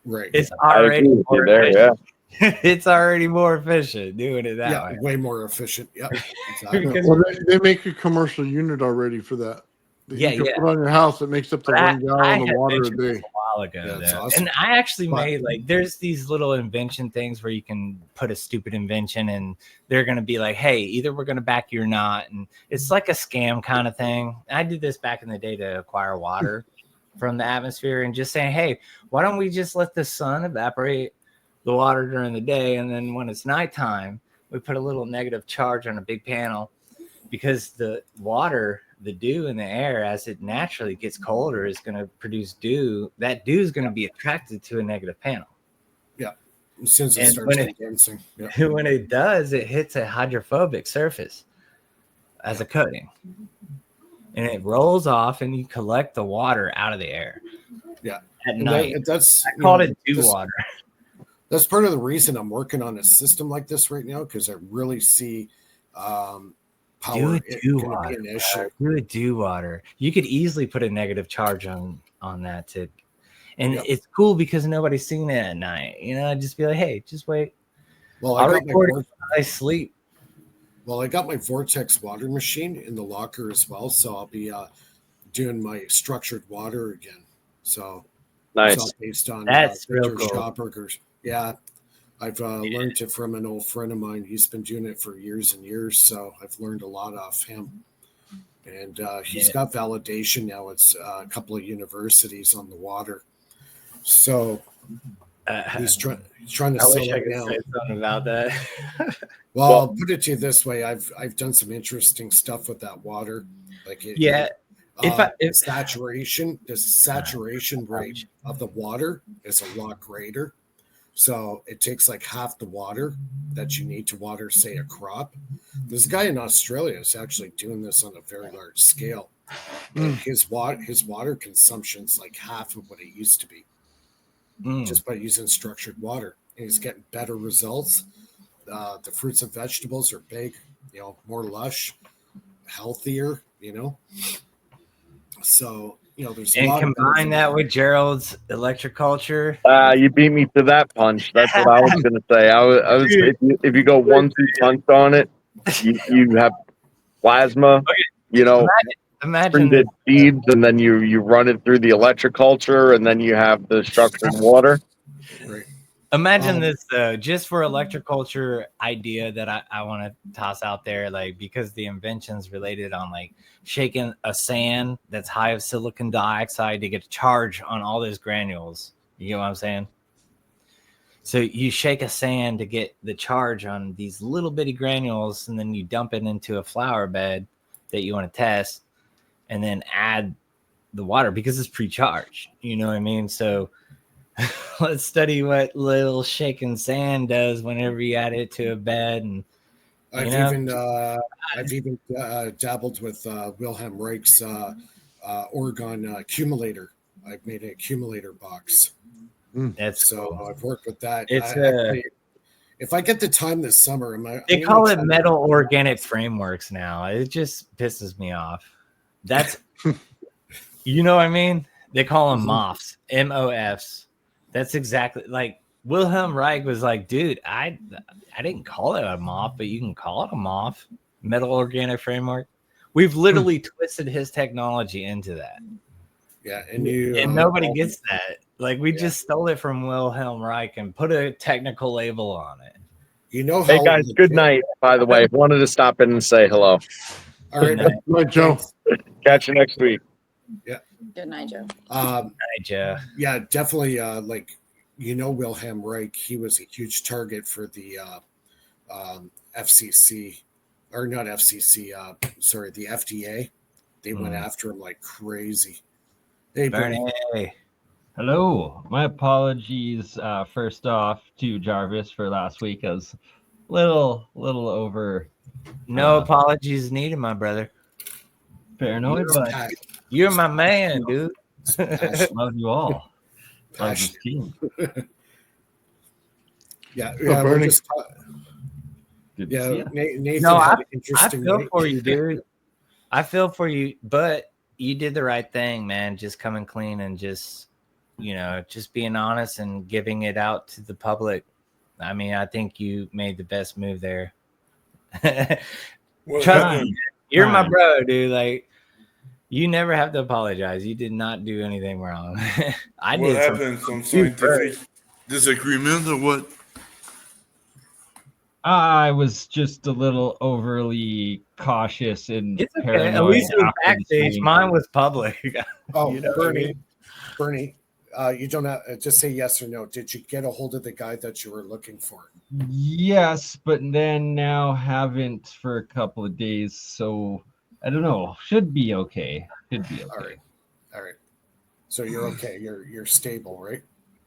Right. It's already more efficient. It's already more efficient doing it that way. Way more efficient. Yeah. Exactly. Well, they make a commercial unit already for that. You can put on your house. It makes up to 1 gallon of water a day. A while ago, awesome. And I actually made there's these little invention things where you can put a stupid invention, and they're gonna be like, "Hey, either we're gonna back you or not," and it's like a scam kind of thing. I did this back in the day to acquire water from the atmosphere, and just saying, "Hey, why don't we just let the sun evaporate the water during the day, and then when it's nighttime, we put a little negative charge on a big panel, because the water." The dew in the air, as it naturally gets colder, is going to produce dew. That dew is going to be attracted to a negative panel. Yeah. Since it starts condensing. When it does, it hits a hydrophobic surface as a coating. And it rolls off, and you collect the water out of the air. Yeah. At night. I called it dew water. That's part of the reason I'm working on a system like this right now, because I really see power Do it do going to be water. an issue. Do water. You could easily put a negative charge on that to, and Yep. it's cool because nobody's seen it at night. You know, just be like, hey, just wait. Well, I'll I got my record it when I sleep. Well, I got my Vortex water machine in the locker as well, so I'll be doing my structured water again. So Nice. it's all based on That's real Victor cool. Schauberger's. Yeah, I've learned it from an old friend of mine. He's been doing it for years and years, so I've learned a lot off him. And he's got validation now. It's a couple of universities on the water. So he's trying to I sell wish I it could now. say something about that. Well, I'll put it to you this way: I've done some interesting stuff with that water. Like Yeah. If saturation, the saturation rate of the water is a lot greater. So it takes like half the water that you need to water, say, a crop. This guy in Australia is actually doing this on a very large scale. And his water consumption is like half of what it used to be, just by using structured water. And he's getting better results. The fruits and vegetables are big, more lush, healthier, So, there's a and lot combine of that with Gerald's electric culture. You beat me to that punch. That's what I was going to say. I was if you go 1-2 punch on it, you have plasma, Imagine treated seeds, and then you run it through the electric culture, and then you have the structured water. Right. Imagine this just for electric culture idea that I want to toss out there, like, because the invention's related on like shaking a sand that's high of silicon dioxide to get a charge on all those granules. You get what I'm saying? So you shake a sand to get the charge on these little bitty granules, and then you dump it into a flower bed that you want to test, and then add the water because it's pre-charged. You know what I mean? So let's study what little shaking sand does whenever you add it to a bed. And I've even dabbled with Wilhelm Reich's Oregon accumulator. I've made an accumulator box. That's so cool. I've worked with that. It's actually, if I get the time this summer, they call it metal organic frameworks now. It just pisses me off. That's you know what I mean? They call them MOFs, MOFs. That's exactly like Wilhelm Reich was like, dude, I didn't call it a MOF, but you can call it a MOF, metal organic framework. We've literally twisted his technology into that. Yeah, and nobody gets that. Like we just stole it from Wilhelm Reich and put a technical label on it. Hey guys, good night. By the way, wanted to stop in and say hello. All right, good night, Joe. Catch you next week. Yeah. Good night, Joe. Night, Joe. Yeah, definitely. Wilhelm Reich. He was a huge target for the FCC, or not FCC. Sorry, the FDA. They went after him like crazy. Hey, BurnEye. Hello. My apologies first off to Jarvis for last week. I was a little over. No apologies needed, my brother. Paranoid, but you're my man, dude. love you all. Love this team. We're just Good to see ya. Nathan No, had I an interesting feel night. for you, dude. I feel for you, but you did the right thing, man. Just coming clean and just being honest and giving it out to the public. I mean, I think you made the best move there. Trust me, you're my bro, dude. Like, you never have to apologize. You did not do anything wrong. What happened? Some scientific disagreement or what? I was just a little overly cautious and it's okay. paranoid. At least it was after the backstage. stream. Mine was public. Oh, You know what I Bernie, mean? Bernie, you don't have just say yes or no. Did you get a hold of the guy that you were looking for? Yes, but then now haven't for a couple of days. So I don't know. Should be okay. Should be okay. All right. So you're okay. You're stable, right?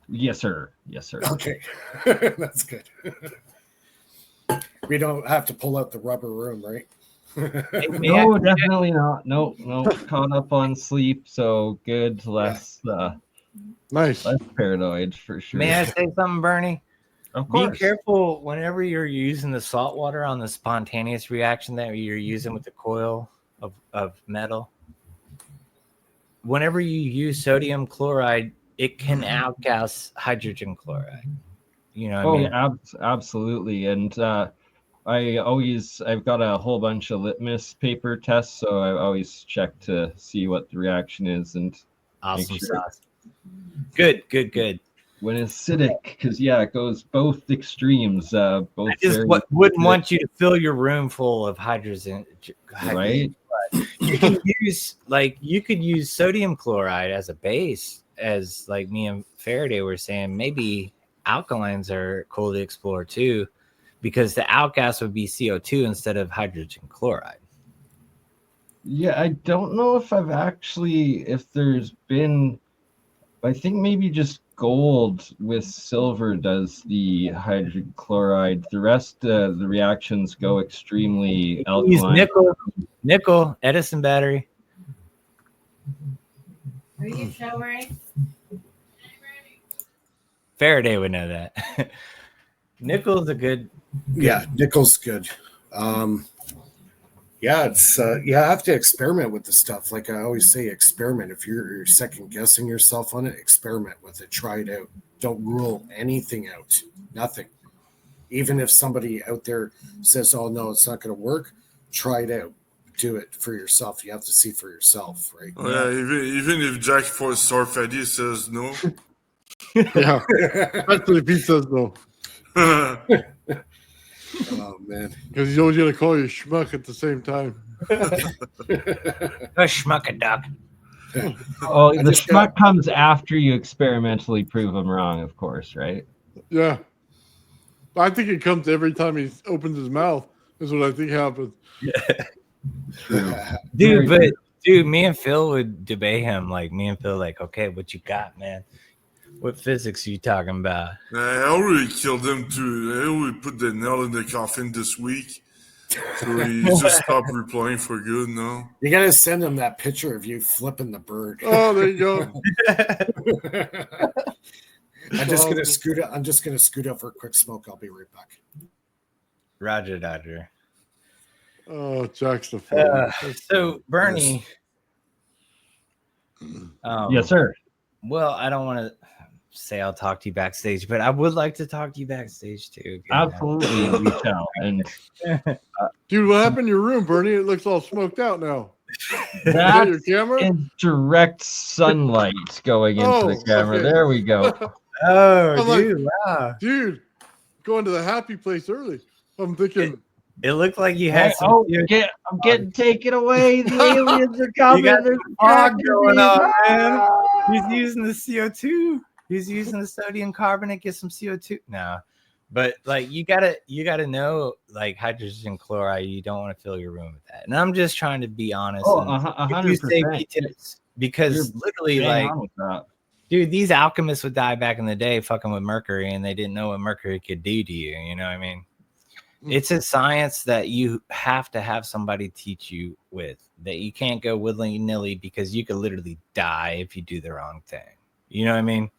Yes, sir. Yes, sir. Okay, that's good. We don't have to pull out the rubber room, right? No, definitely not. No. Caught up on sleep, so good. Less Nice. less paranoid for sure. May I say something, Bernie? Of Be course. careful whenever you're using the salt water on the spontaneous reaction that you're using with the coil of metal. Whenever you use sodium chloride, it can outgas hydrogen chloride. You know what I Oh, mean? yeah, absolutely. And I've got a whole bunch of litmus paper tests, so I always check to see what the reaction is and make Awesome sure sauce. Good. when it's acidic, because it goes both extremes, I both just very wouldn't acidic, want you to fill your room full of hydrogen. right? You can you could use sodium chloride as a base, as like me and Faraday were saying. Maybe alkalines are cool to explore too, because the outgas would be CO2 instead of hydrogen chloride. Yeah, I don't know if there's been, I think maybe just gold with silver does the hydrogen chloride. The rest, the reactions go extremely Use alkaline. nickel, Edison battery. Are you showering? Faraday would know that. Nickel's a good. Yeah, nickel's good. It's you have to experiment with the stuff. Like I always say, experiment. If you're second guessing yourself on it, experiment with it. Try it out. Don't rule anything out. Nothing. Even if somebody out there says, "Oh no, it's not going to work," try it out. Do it for yourself. You have to see for yourself, right? Oh, yeah, even if Jack Sarfati says no. Yeah, especially if he says no, Oh man. because he's always gonna call you schmuck at the same time. A schmuckaduck. Oh, I the just schmuck comes after you experimentally prove them wrong, of course, right? Yeah, I think it comes every time he opens his mouth. Is what I think happens. True. Dude, Very but dude, me and Phil would debate him. Like me and Phil, like, okay, what you got, man? What physics are you talking about? I already killed him too. I already put the nail in the coffin this week. So he just stopped replying for good now. You gotta send him that picture of you flipping the bird. Oh, there you go. I'm just gonna scoot up for a quick smoke. I'll be right back. Roger, Dodger. Oh, Jack's the funniest. So Bernie. yes, sir. Well, I don't want to say I'll talk to you backstage, but I would like to talk to you backstage too. Absolutely, we shall. And Dude, what happened to your room, Bernie? It looks all smoked out now. Is that that's your camera? in direct sunlight going into the camera. okay. There we go. Oh, I'm like, dude, wow. Dude, going to the happy place early. I'm thinking, It looked like you had some. I'm getting taken away. The aliens are You coming. got They're fog attacking going me. on, man. Ah! He's using the CO2. He's using the sodium carbonate, get some CO2. No, but like you gotta know, like hydrogen chloride, you don't want to fill your room with that. And I'm just trying to be honest. Oh, and 100%. safety tips, because You're literally, bang like, on with that. dude, these alchemists would die back in the day fucking with mercury, and they didn't know what mercury could do to you. You know what I mean? It's a science that you have to have somebody teach you with, that you can't go willy-nilly, because you could literally die if you do the wrong thing. You know what I mean?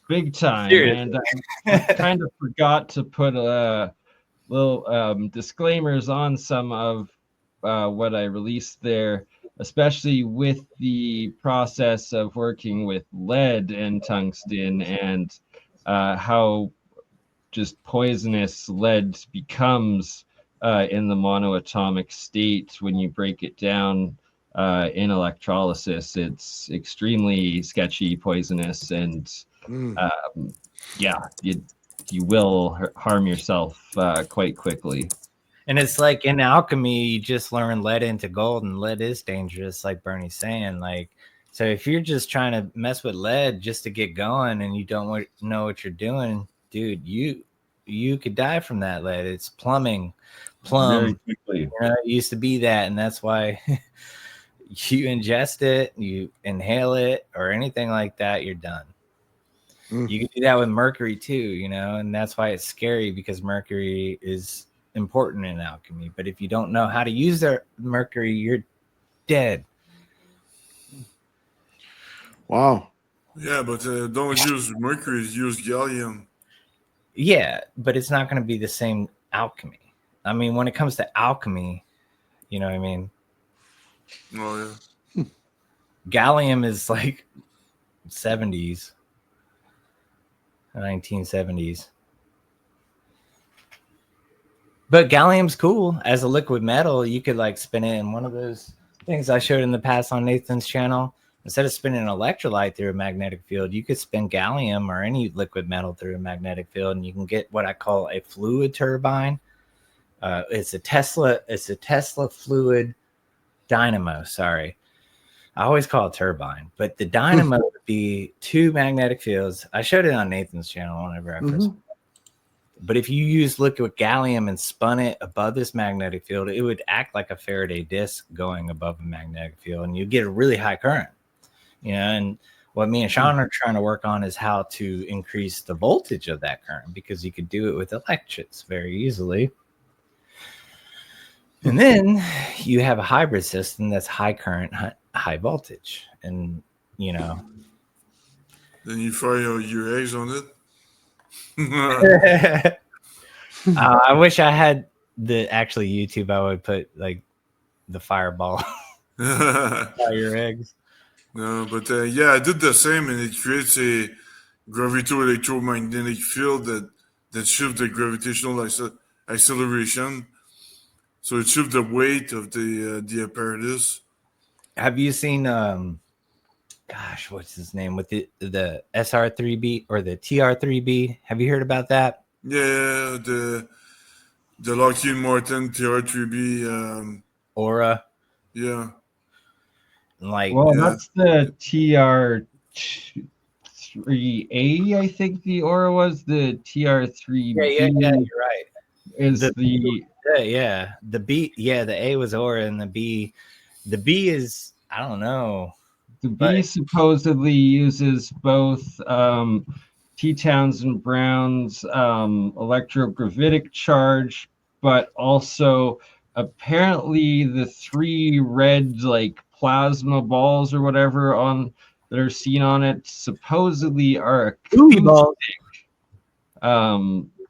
Big time. Seriously. And I kind of forgot to put little disclaimers on some of what I released there, especially with the process of working with lead and tungsten, and how just poisonous lead becomes in the monoatomic state when you break it down in electrolysis. It's extremely sketchy, poisonous, and you will harm yourself quite quickly. And it's like in alchemy, you just learn lead into gold, and lead is dangerous, like Bernie's saying. Like, so if you're just trying to mess with lead just to get going and you don't know what you're doing, dude, you could die from that lead. It's plum. Very quickly. You know, it used to be that, and that's why you ingest it, you inhale it, or anything like that, you're done. You can do that with mercury too, you know, and that's why it's scary, because mercury is important in alchemy. But if you don't know how to use the mercury, you're dead. wow. Yeah, but don't use mercury, use gallium. Yeah, but it's not going to be the same alchemy. I mean, when it comes to alchemy, you know what I mean? Oh yeah. Gallium is like 70s, 1970s. But gallium's cool as a liquid metal. You could like spin it in one of those things I showed in the past on Nathan's channel. Instead of spinning an electrolyte through a magnetic field, you could spin gallium or any liquid metal through a magnetic field, and you can get what I call a fluid turbine. It's a Tesla fluid dynamo. Sorry, I always call it turbine, but the dynamo would be two magnetic fields. I showed it on Nathan's channel whenever I first. But if you use liquid gallium and spun it above this magnetic field, it would act like a Faraday disc going above a magnetic field, and you get a really high current. You know, and what me and Sean are trying to work on is how to increase the voltage of that current, because you could do it with electrics very easily. And then you have a hybrid system that's high current, high voltage, and you know. Then you fry your eggs on it. I wish I had the actually YouTube. I would put like the fireball by your eggs. No, but yeah, I did the same, and it creates a gravito-electromagnetic field that shifts the gravitational acceleration. So it shifts the weight of the apparatus. Have you seen gosh, what's his name with the SR3B or the TR3B? Have you heard about that? Yeah, the Lockheed Martin TR3B Aura. Yeah. Like, well, that's the TR3A, I think the Aura was. The TR3B yeah, you're right. Is the B, the B, the A was Aura, and the B is, I don't know. The B supposedly uses both T. Townsend Brown's electrogravitic charge, but also apparently the three red like plasma balls or whatever on that are seen on it supposedly are acoustic,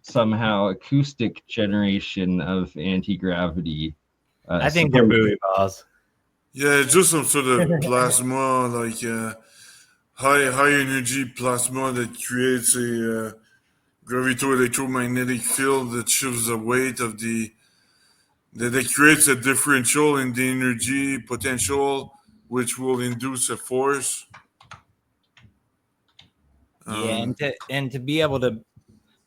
somehow acoustic generation of anti-gravity. I think they're buoy balls. Yeah, it's just some sort of plasma, like high energy plasma that creates a gravito-electromagnetic field that shifts the weight of that creates a differential in the energy potential, which will induce a force. Yeah, and to be able to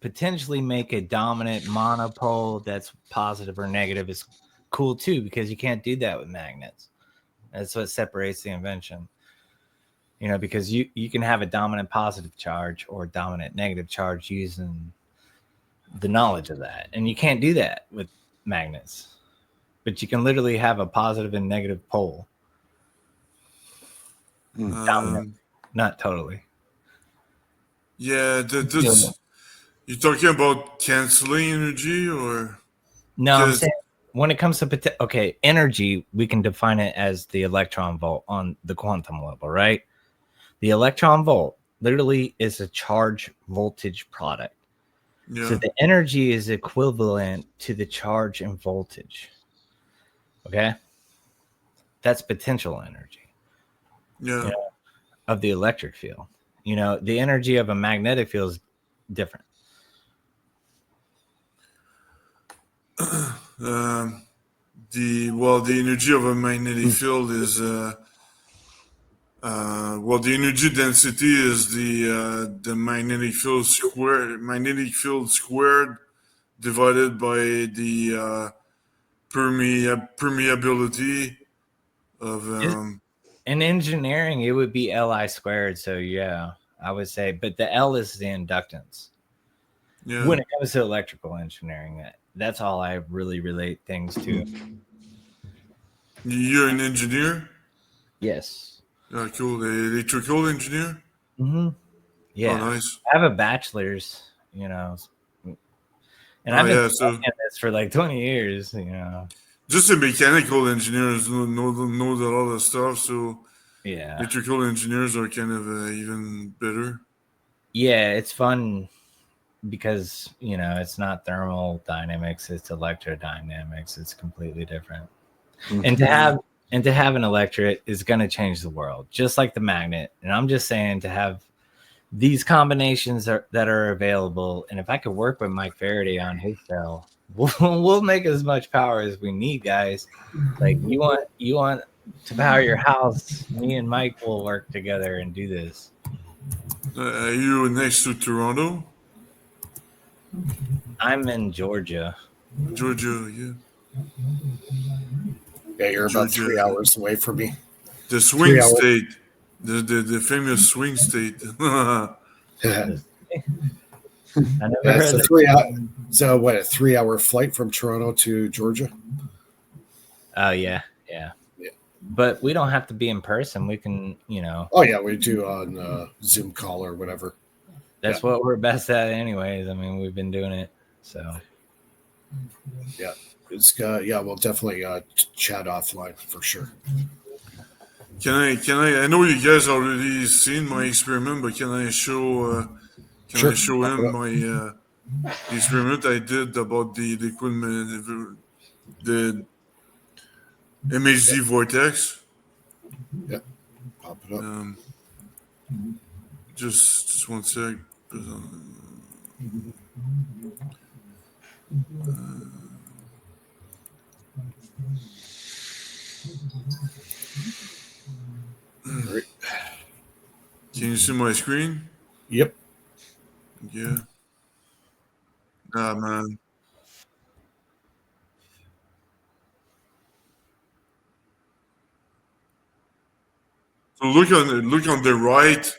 potentially make a dominant monopole that's positive or negative is cool too, because you can't do that with magnets. That's what separates the invention. You know, because you can have a dominant positive charge or dominant negative charge using the knowledge of that, and you can't do that with magnets. But you can literally have a positive and negative pole. Not totally. Yeah, you're talking about canceling energy, or no? I'm saying when it comes to energy, we can define it as the electron volt on the quantum level, right? The electron volt literally is a charge voltage product. Yeah. So the energy is equivalent to the charge and voltage. Okay, that's potential energy. Yeah. You know, of the electric field. You know, the energy of a magnetic field is different. The energy of a magnetic field is the energy density is the magnetic field squared divided by the permeability of in engineering, it would be Li squared. So yeah, I would say, but the L is the inductance. Yeah. When it comes to electrical engineering, that's all I really relate things to. You're an engineer? Yes. Oh, cool. Electrical engineer? Mm-hmm. Yeah. Oh, nice. I have a bachelor's, you know, and I've been studying this for like 20 years, you know. Just the mechanical engineers know a lot of stuff, so yeah, electrical engineers are kind of even better. Yeah, it's fun. because it's not thermodynamics, it's electrodynamics. It's completely different. And to have an electorate is going to change the world, just like the magnet. And I'm just saying, to have these combinations that are available, and if I could work with Mike Faraday on his cell, we'll make as much power as we need, guys. Like, you want to power your house, me and Mike will work together and do this. Are you next to Toronto? I'm in Georgia. Georgia, yeah. Yeah, you're about 3 hours away from me. The swing state. The famous swing state. I never That's heard a that. 3 hour. So what? A 3-hour flight from Toronto to Georgia? Oh yeah. But we don't have to be in person. We can, Oh yeah, we do on Zoom call or whatever. That's what we're best at, anyways. I mean, we've been doing it, so. Yeah, we'll definitely chat offline for sure. Can I know you guys already seen my experiment, but can I show Sure. I show him my experiment I did about the equipment, the MHD vortex? Yeah, pop it up. Just one sec. Right. Can you see my screen? Yep. Yeah. Nah, man. So look on the right.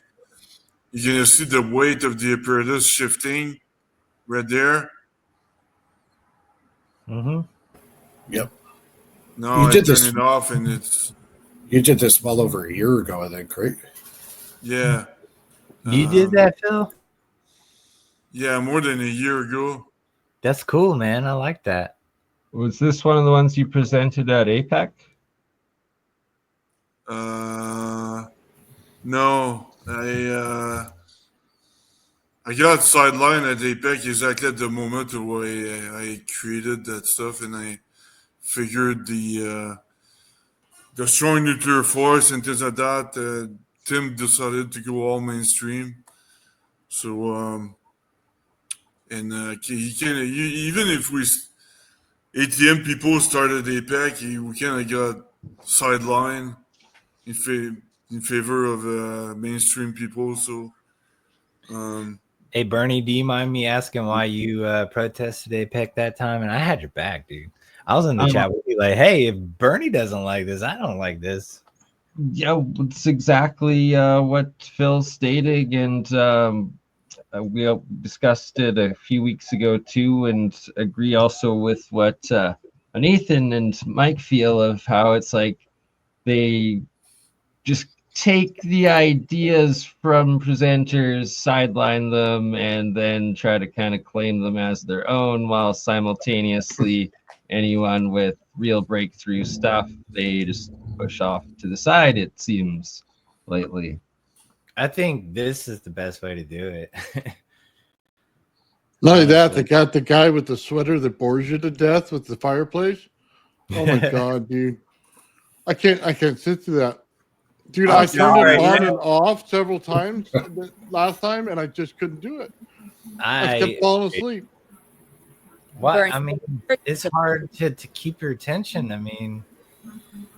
You're gonna see the weight of the apparatus shifting right there. Mm-hmm. Yep. Now I turn it off, and it's. You did this well over a year ago, I think, right? Yeah. You did that, Phil? Yeah, more than a year ago. That's cool, man. I like that. Was this one of the ones you presented at APEC? No, I got sidelined at APEC exactly at the moment where I created that stuff, and I figured the strong nuclear force and things like that. Tim decided to go all mainstream, so he can even if we ATM people started APEC, we kind of got sidelined in favor of mainstream people. So, hey Bernie, do you mind me asking why you protested APEC that time? And I had your back, dude. I was in the chat with you, like, hey, if Bernie doesn't like this, I don't like this. Yeah, it's exactly what Phil's stating, and we discussed it a few weeks ago too, and agree also with what Nathan and Mike feel of how it's like they just take the ideas from presenters, sideline them, and then try to kind of claim them as their own, while simultaneously anyone with real breakthrough stuff, they just push off to the side, it seems, lately. I think this is the best way to do it. Not only that, they got the guy with the sweater that bores you to death with the fireplace. Oh my god, dude. I can't sit through that. Dude, I turned it on and off several times last time, and I just couldn't do it. I kept falling asleep. What? I mean, it's hard to keep your attention. I mean,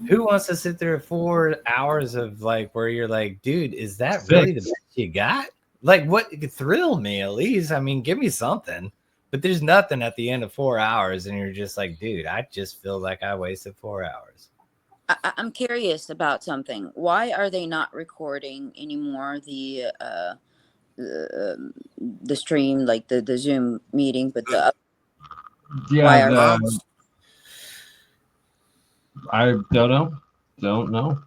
who wants to sit there 4 hours of like where you're like, dude, is that really the best you got? Like, what could thrill me at least? I mean, give me something. But there's nothing at the end of 4 hours, and you're just like, dude, I just feel like I wasted 4 hours. I'm curious about something. Why are they not recording anymore the stream, like the Zoom meeting? But yeah, I don't know.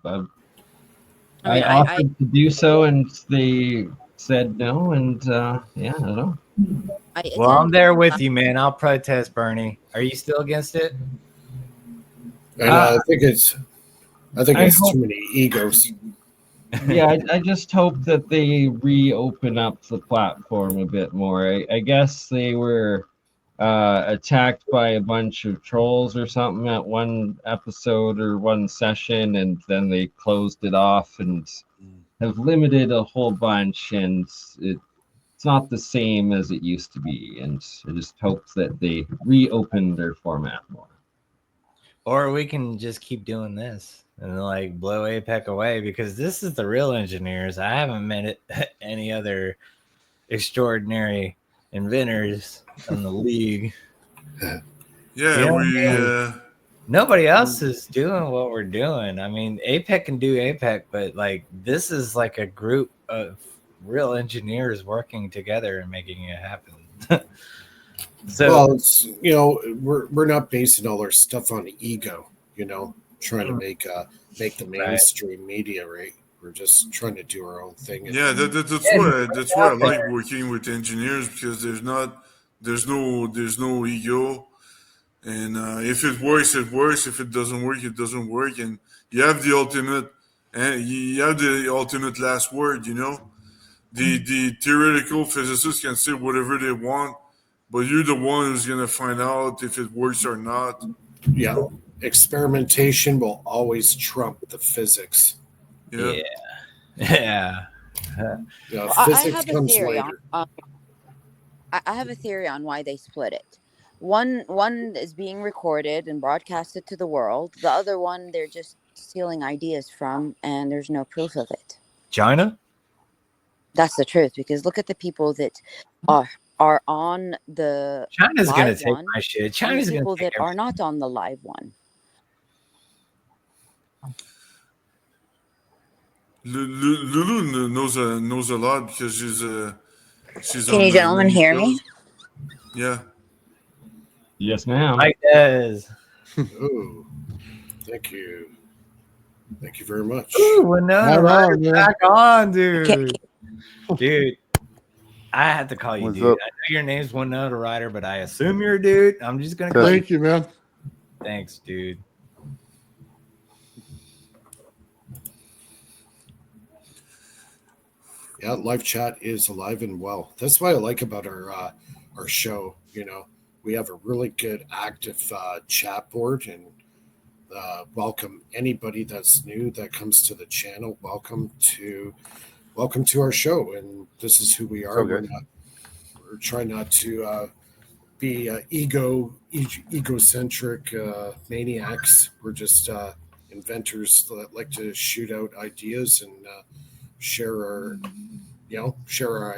I offered to do so, and they said no, and yeah, I don't know. Well, I'm there with you, man. I'll protest, Bernie. Are you still against it? And I think it's too many egos. Yeah, I just hope that they reopen up the platform a bit more. I guess they were attacked by a bunch of trolls or something at one episode or one session, and then they closed it off and have limited a whole bunch, and it's not the same as it used to be. And I just hope that they reopen their format more. Or we can just keep doing this and like blow APEC away, because this is the real engineers. I haven't met any other extraordinary inventors in the league. Yeah, Nobody else is doing what we're doing. I mean, APEC can do APEC, but like this is like a group of real engineers working together and making it happen. So, well, it's, we're not basing all our stuff on ego, trying to make the mainstream media, right? We're just trying to do our own thing. yeah. That's why I like working with engineers, because there's no ego, and if it works, it works. If it doesn't work, it doesn't work, and you have the ultimate last word. The theoretical physicists can say whatever they want, but you're the one who's gonna find out if it works or not. Yeah, experimentation will always trump the physics. yeah. Well, I Physics have a comes theory later. I have a theory on why they split it. One is being recorded and broadcasted to the world. The other one, they're just stealing ideas from, and there's no proof of it. China? That's the truth, because look at the people that are on the China's gonna live take one my shit. and the China's gonna people take that are not on the live one. Lulu knows a lot, because she's Can on you gentlemen hear me? Yeah. Yes, ma'am. Mike does. Oh, thank you. Thank you very much. Ooh, Winona Right on, Ryder's man. back on, dude. Okay. Dude, I had to call you, What's dude. up? I know your name's Winona Ryder, but I assume you're a dude. I'm just gonna call you. Thank you, man. Thanks, dude. Yeah, live chat is alive and well. That's what I like about our show. We have a really good active chat board, and welcome anybody that's new that comes to the channel. Welcome to our show, and this is who we are. Okay. We're trying not to be egocentric maniacs. We're just inventors that like to shoot out ideas and share our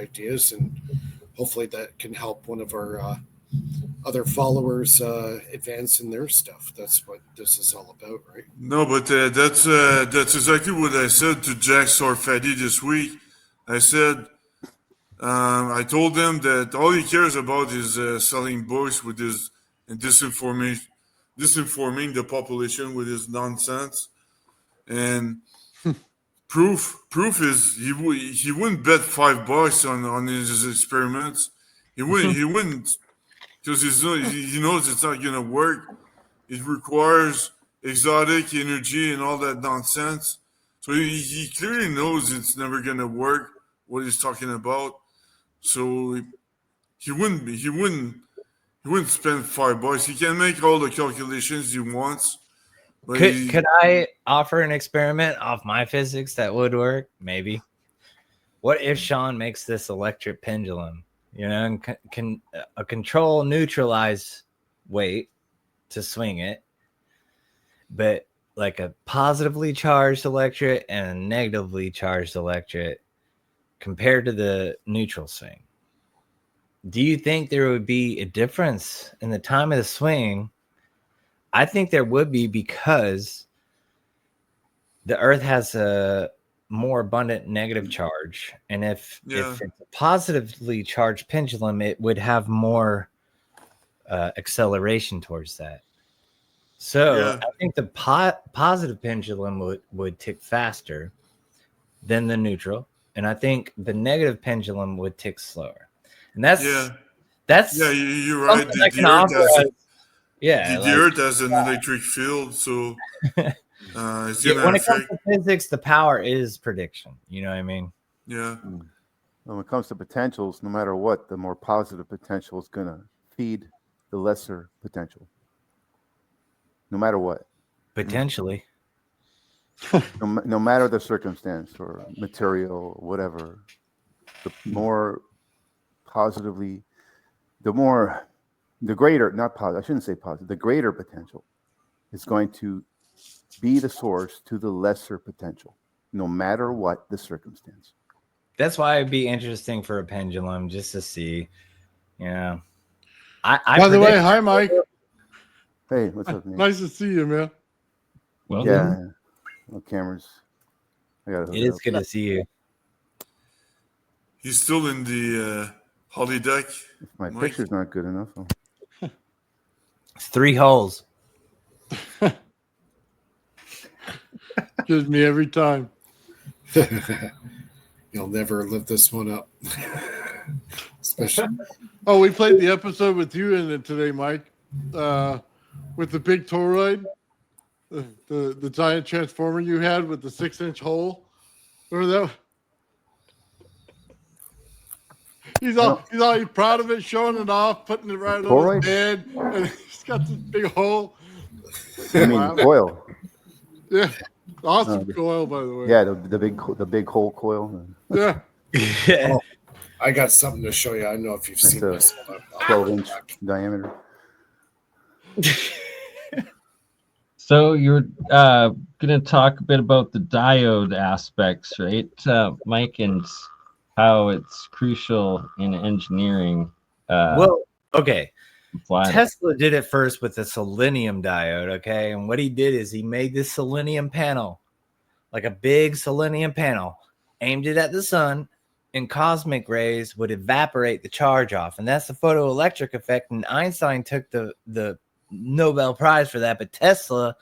ideas, and hopefully that can help one of our other followers advance in their stuff. That's what this is all about, right? No, but that's exactly what I said to Jack Sarfati this week. I said, I told him that all he cares about is selling books with his and disinforming the population with his nonsense. And proof is he wouldn't bet $5 on his experiments. He wouldn't, because he knows it's not gonna work. It requires exotic energy and all that nonsense. So he clearly knows it's never gonna work, what he's talking about. So he wouldn't spend $5. He can make all the calculations he wants. But Could I offer an experiment off my physics that would work? Maybe. What if Sean makes this electric pendulum, and can a control neutralize weight to swing it, but like a positively charged electric and a negatively charged electric compared to the neutral swing? Do you think there would be a difference in the time of the swing? I think there would be, because the Earth has a more abundant negative charge, and if it's a positively charged pendulum, it would have more acceleration towards that. So I think the positive pendulum would tick faster than the neutral, and I think the negative pendulum would tick slower. And that's you're right. The Earth has an Earth has an electric field, so It's Yeah, gonna when it comes affect. to physics, the power is prediction. You know what I mean? Yeah. When it comes to potentials, no matter what, the more positive potential is going to feed the lesser potential. No matter what. Potentially. No matter the circumstance or material or whatever, the more positively, the greater, not positive, I shouldn't say positive, the greater potential is going to be the source to the lesser potential, no matter what the circumstance. That's why it'd be interesting for a pendulum just to see. Yeah. I By the way, predict- hi, Mike. Hey, what's up, man? Nice to see you, man. Well, Yeah. No cameras. I got to hook it it is up. good to see you. He's still in the holodeck. If my Mike? picture's not good enough. It's 3 holes. Gives me every time. You'll never live this one up. Especially. Oh, we played the episode with you in it today, Mike. With the big toroid, the giant transformer you had with the 6-inch hole. Remember that? He's all proud of it, showing it off, putting it right on his head, and he's got this big hole. I mean, coil. Yeah, awesome coil, by the way. Yeah, the big hole coil. Yeah. Oh, I got something to show you. I don't know if you've That's seen a this. 12-inch diameter. so you're going to talk a bit about the diode aspects, right, Mike, and how it's crucial in engineering. Well, okay. Planet. Tesla did it first with the selenium diode, okay? And what he did is he made this selenium panel, like a big selenium panel, aimed it at the sun, and cosmic rays would evaporate the charge off. And that's the photoelectric effect. And Einstein took the Nobel Prize for that, but Tesla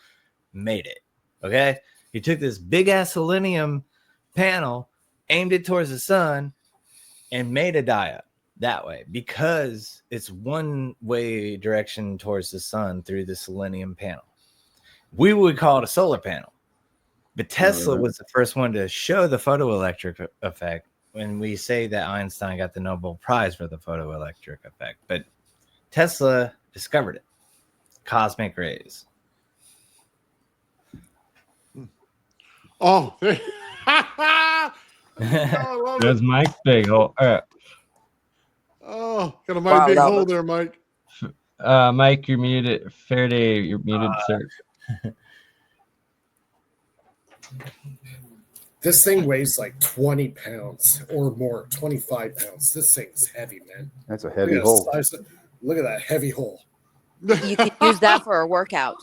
made it, okay? He took this big-ass selenium panel, aimed it towards the sun, and made a diode that way because it's one way direction towards the sun through the selenium panel. We would call it a solar panel, but Tesla was the first one to show the photoelectric effect when we say that Einstein got the Nobel Prize for the photoelectric effect. But Tesla discovered it. Cosmic rays. Oh, That's Mike's big hole. Oh, got a mighty big hole there, Mike. Mike, you're muted. Faraday, you're muted, sir. This thing weighs like 20 pounds or more, 25 pounds. This thing's heavy, man. That's a heavy hole. Look at that heavy hole. You could use that for a workout.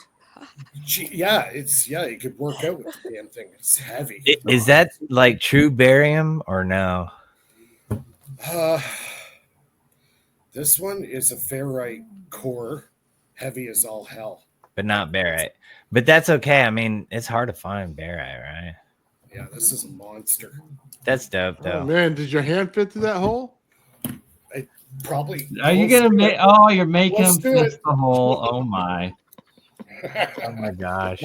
Yeah, you could work out with the damn thing. It's heavy. Is that like true barium or no? This one is a ferrite core, heavy as all hell. But not barite. But that's okay. I mean, it's hard to find barite, right? Yeah, this is a monster. That's dope, though. Oh, man, did your hand fit through that hole? Probably. Are you gonna make? Oh, you're making him fist the hole. Oh my. Oh my gosh.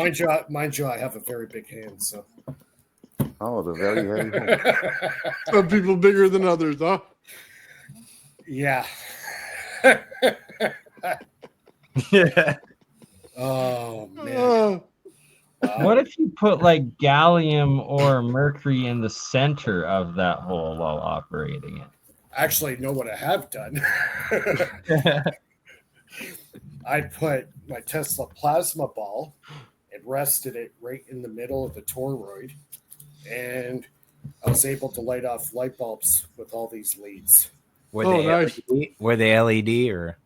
Mind you, I have a very big hand, so. Oh, the very heavy hole. Some people bigger than others, huh? Yeah. Oh man. What if you put like gallium or mercury in the center of that hole while operating it? Actually, know what I have done. I put my Tesla plasma ball and rested it right in the middle of the toroid, and I was able to light off light bulbs with all these leads. Were they LED or?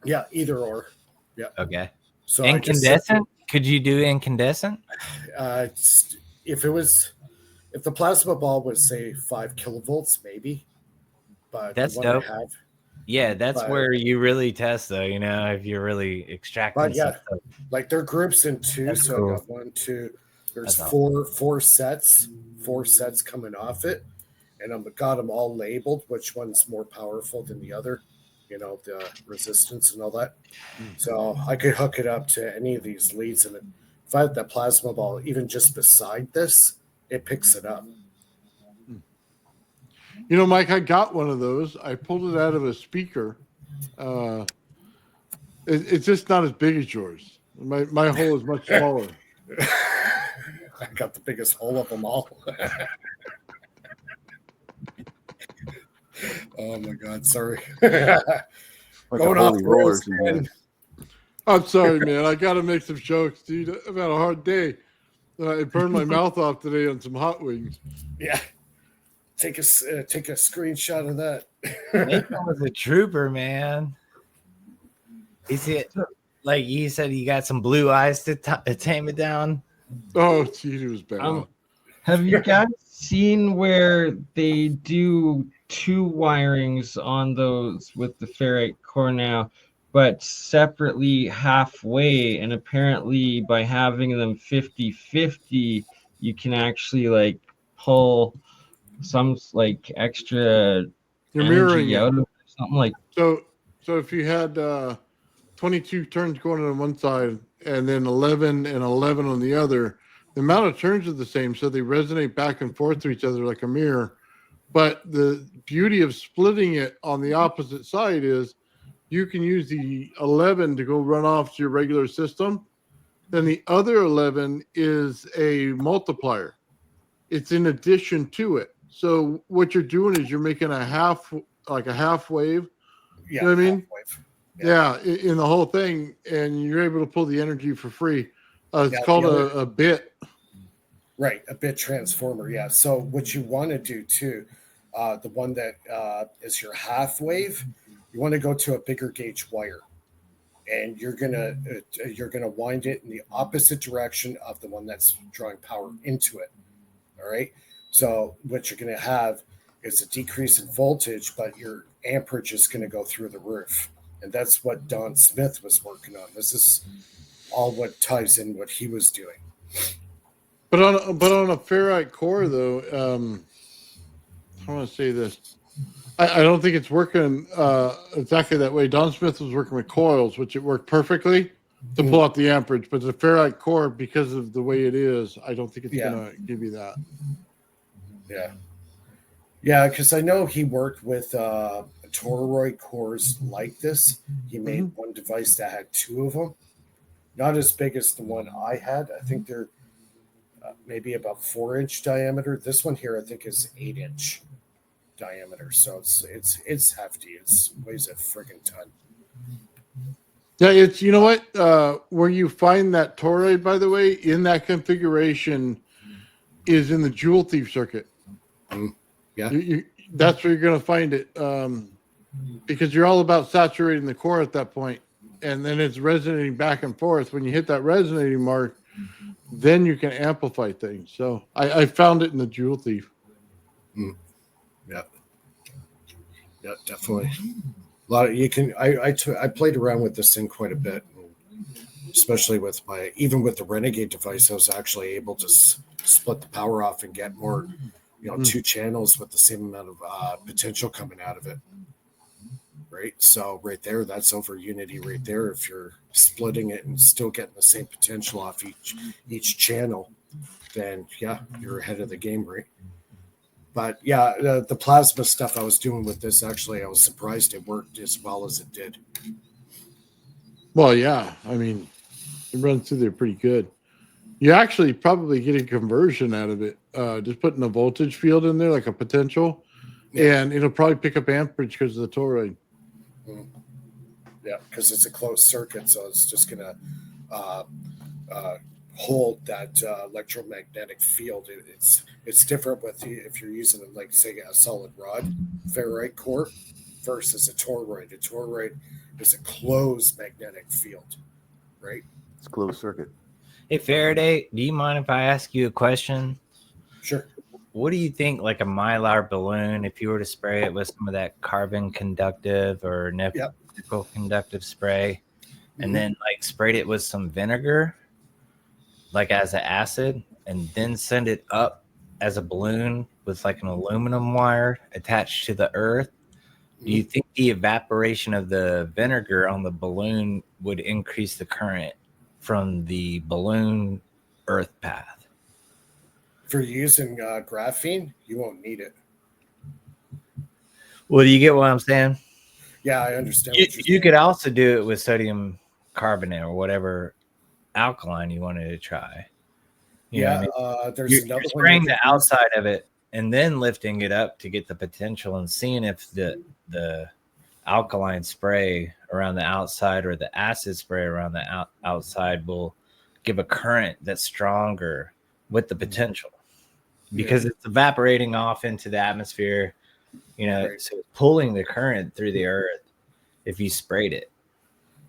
Yeah, either or. Yeah. Okay. So incandescent? Could you do incandescent? If the plasma ball was say 5 kilovolts, maybe. But that's the one dope. I have, yeah, that's where you really test, though. You know, if you're really extracting. But yeah, like they're groups in 2, that's so cool. I got 1, 2. There's That's four sets coming off it, and I've got them all labeled. Which one's more powerful than the other? You know, the resistance and all that. So I could hook it up to any of these leads, and if I have that plasma ball even just beside this, it picks it up. You know, Mike, I got one of those. I pulled it out of a speaker. It's just not as big as yours. My hole is much smaller. I got the biggest hole of them all. Oh my God, sorry. Like Going a off holy the rails, rollers in here. man. I'm sorry, man. I got to make some jokes, dude. I've had a hard day. I burned my mouth off today on some hot wings. Yeah. Take a screenshot of that. Nathan was a trooper, man. Is it like you said? You got some blue eyes to tame it down. Oh, geez, it was bad. Have you guys seen where they do two wirings on those with the ferrite core now, but separately halfway? And apparently by having them 50-50, you can actually like pull some like extra You're mirroring energy it. out of it or something like. So if you had 22 turns going on one side and then 11 and 11 on the other, the amount of turns are the same, so they resonate back and forth to each other like a mirror. But the beauty of splitting it on the opposite side is you can use the 11 to go run off to your regular system. Then the other 11 is a multiplier. It's in addition to it. So what you're doing is you're making a half wave. Yeah, You know what I mean? half-wave. Yeah, in the whole thing, and you're able to pull the energy for free. It's Yeah, called the other- a bit. Right, a bit transformer. Yeah. So what you want to do too, the one that is your half wave, you want to go to a bigger gauge wire, and you're gonna wind it in the opposite direction of the one that's drawing power into it. All right. So what you're gonna have is a decrease in voltage, but your amperage is going to go through the roof, and that's what Don Smith was working on. This is all what ties in what he was doing. But on a ferrite core, though, I want to say this. I don't think it's working exactly that way. Don Smith was working with coils, which it worked perfectly to pull out the amperage. But the ferrite core, because of the way it is, I don't think it's going to give you that. Yeah. Yeah, because I know he worked with toroid cores like this. He made one device that had two of them. Not as big as the one I had. I think they're maybe about 4-inch diameter. This one here, I think, is 8-inch diameter. So it's hefty. It weighs a friggin' ton. Yeah, it's, you know what? Where you find that toroid, by the way, in that configuration is in the Jewel Thief circuit. Yeah. That's where you're going to find it, because you're all about saturating the core at that point, and then it's resonating back and forth. When you hit that resonating mark, then you can amplify things. So I found it in the Jewel Thief. Yeah, definitely. A lot of you can. I played around with this thing quite a bit, especially with even with the Renegade device. I was actually able to split the power off and get more. 2 channels with the same amount of potential coming out of it. Right. So right there, that's over unity right there. If you're splitting it and still getting the same potential off each channel, then yeah, you're ahead of the game, right? But yeah, the plasma stuff I was doing with this, actually, I was surprised it worked as well as it did. Well, yeah. I mean, it runs through there pretty good. You actually probably get a conversion out of it. Just putting a voltage field in there, like a potential, and it'll probably pick up amperage because of the toroid. Yeah, because it's a closed circuit, so it's just going to hold that electromagnetic field. It's different with if you're using, like, say, a solid rod ferrite core versus a toroid. A toroid is a closed magnetic field, right? It's closed circuit. Hey, Faraday, do you mind if I ask you a question? Sure. What do you think, like a Mylar balloon, if you were to spray it with some of that carbon conductive or nickel conductive spray, and then like sprayed it with some vinegar, like as an acid, and then send it up as a balloon with like an aluminum wire attached to the earth? Do you think the evaporation of the vinegar on the balloon would increase the current from the balloon Earth path. If you're using graphene, you won't need it. Well, do you get what I'm saying? Yeah, I understand You, what you're you saying. could also do it with sodium carbonate or whatever alkaline you wanted to try. You know what I mean? There's another You're one. spraying you the could use. outside of it and then lifting it up to get the potential and seeing if the alkaline spray around the outside or the acid spray around the outside will give a current that's stronger with the potential, because it's evaporating off into the atmosphere, you know, Right. so it's pulling the current through the earth if you sprayed it.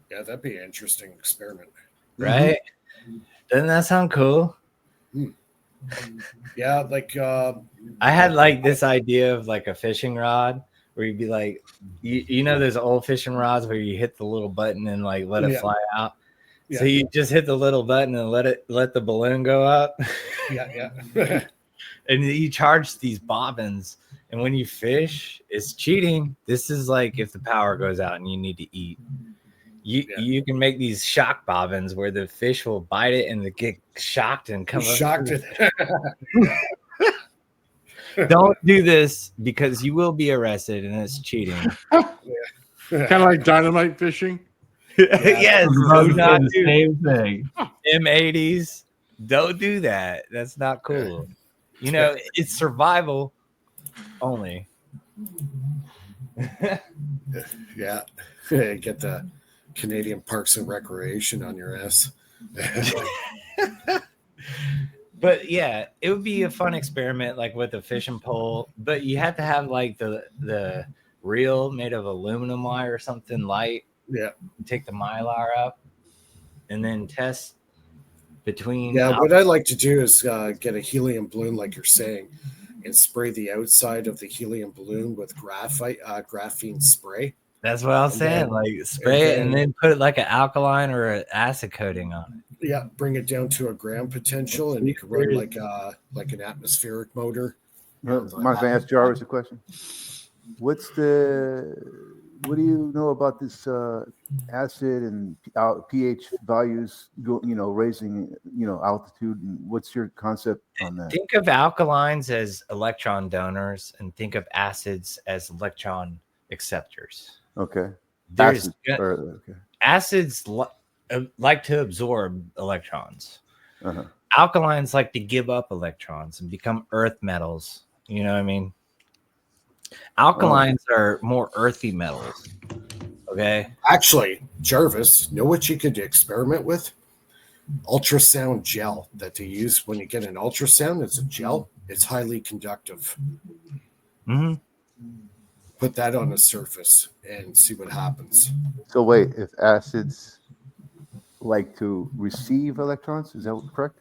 Yeah, that'd be an interesting experiment. Right? Doesn't that sound cool? Yeah, like I had like this idea of like a fishing rod where you'd be like, you know, those old fishing rods where you hit the little button and like let it fly out. So you just hit the little button and let the balloon go up. yeah. And you charge these bobbins. And when you fish, it's cheating. This is like if the power goes out and you need to eat. You can make these shock bobbins where the fish will bite it and they get shocked and come shocked up. it. Don't do this because you will be arrested and it's cheating. Kind of like dynamite fishing. Yes, do not the do same thing. M80s. Don't do that. That's not cool. You know, it's survival only. Yeah. Get the Canadian Parks and Recreation on your ass. But yeah, it would be a fun experiment, like with a fishing pole. But you have to have like the reel made of aluminum wire or something light. Yeah. Take the mylar up, and then test between. Yeah, what I like to do is get a helium balloon, like you're saying, and spray the outside of the helium balloon with graphene spray. That's what I was saying. Like spray it and then put like an alkaline or an acid coating on it. Yeah, bring it down to a gram potential, and you can run like an atmospheric motor. Mind if I ask Jarvis a question? What do you know about this acid and pH values raising altitude, and what's your concept on that? Think of alkalines as electron donors and think of acids as electron acceptors. Okay. Acids like to absorb electrons. Uh-huh. Alkalines like to give up electrons and become earth metals. You know what I mean? Alkalines are more earthy metals. Okay. Actually, Jarvis, know what you could experiment with? Ultrasound gel that they use when you get an ultrasound. It's a gel. It's highly conductive. Mm-hmm. Put that on the surface and see what happens. So wait, if acids like to receive electrons, is that correct?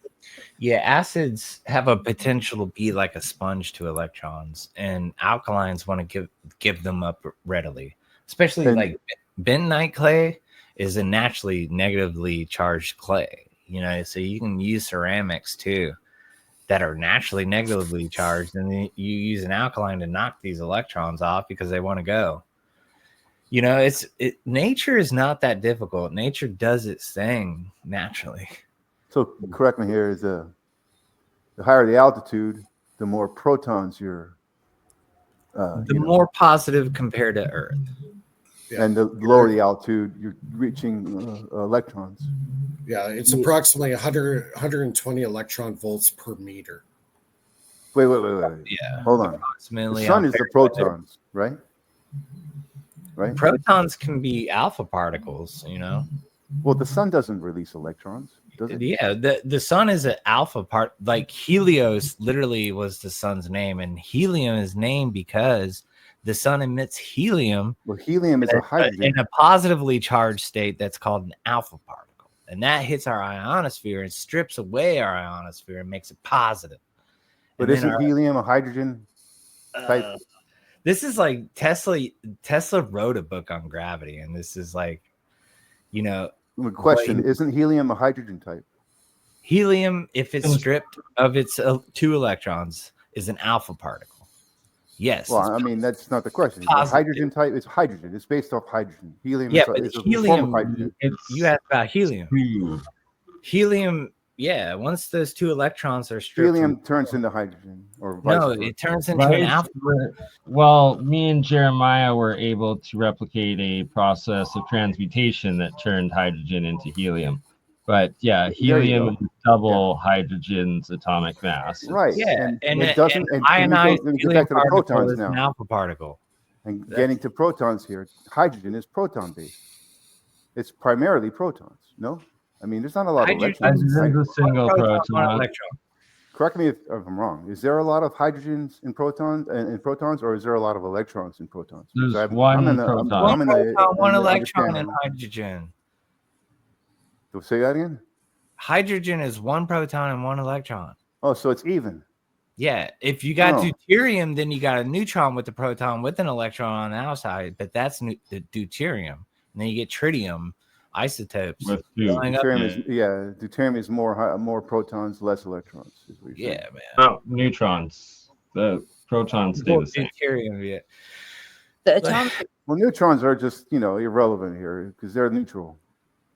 Yeah, acids have a potential to be like a sponge to electrons, and alkalines want to give them up readily. Especially like bentonite clay is a naturally negatively charged clay, so you can use ceramics too that are naturally negatively charged, and then you use an alkaline to knock these electrons off because they want to go. Nature is not that difficult. Nature does its thing naturally. So correct me here, is the higher the altitude, the more protons you're more positive compared to Earth. Yeah. And the lower the altitude, you're reaching electrons. Yeah, it's approximately 120 electron volts per meter. Wait. Yeah. Hold on. Approximately the sun is the protons, right? Right. Protons can be alpha particles, Well, the sun doesn't release electrons, does it? Yeah, the sun is an alpha part. Like Helios literally was the sun's name, and helium is named because the sun emits helium. Well, helium is a hydrogen in a positively charged state that's called an alpha particle, and that hits our ionosphere and strips away our ionosphere and makes it positive. But isn't helium a hydrogen type? This is like Tesla wrote a book on gravity, and this is like, Question: isn't helium a hydrogen type? Helium, if it's stripped of its 2 electrons, is an alpha particle. Yes. Well, I mean, that's not the question. Hydrogen type is hydrogen. It's based off hydrogen. Helium is a form of hydrogen. You asked about helium. Helium, yeah. Once those 2 electrons are stripped Helium from, turns into hydrogen, or vice no, versa. it turns into an Right? alpha. Well, me and Jeremiah were able to replicate a process of transmutation that turned hydrogen into helium. But yeah, There you helium go. is double hydrogen's atomic mass. Right. Yeah, And an it doesn't. And let ionized me get helium back to the particle protons is an now. alpha particle. And That's- getting to protons here, hydrogen is proton based. It's primarily protons. No, I mean there's not a lot of electrons. Hydrogen's a single One proton. electron. Correct me if I'm wrong. Is there a lot of hydrogens in protons or is there a lot of electrons in protons? Because There's one proton. One proton, one in the electron, and understanding. hydrogen. So say that again. Hydrogen is 1 proton and 1 electron. Oh, so it's even. Yeah, if you got Oh. deuterium, then you got a neutron with the proton with an electron on the outside, but that's the deuterium. And then you get tritium isotopes. With two. going up. Deuterium is more protons, less electrons. Is what you're saying. Yeah, man. No, neutrons. The protons stay the same. Deuterium, yeah. The atomic Well, neutrons are just irrelevant here because they're neutral.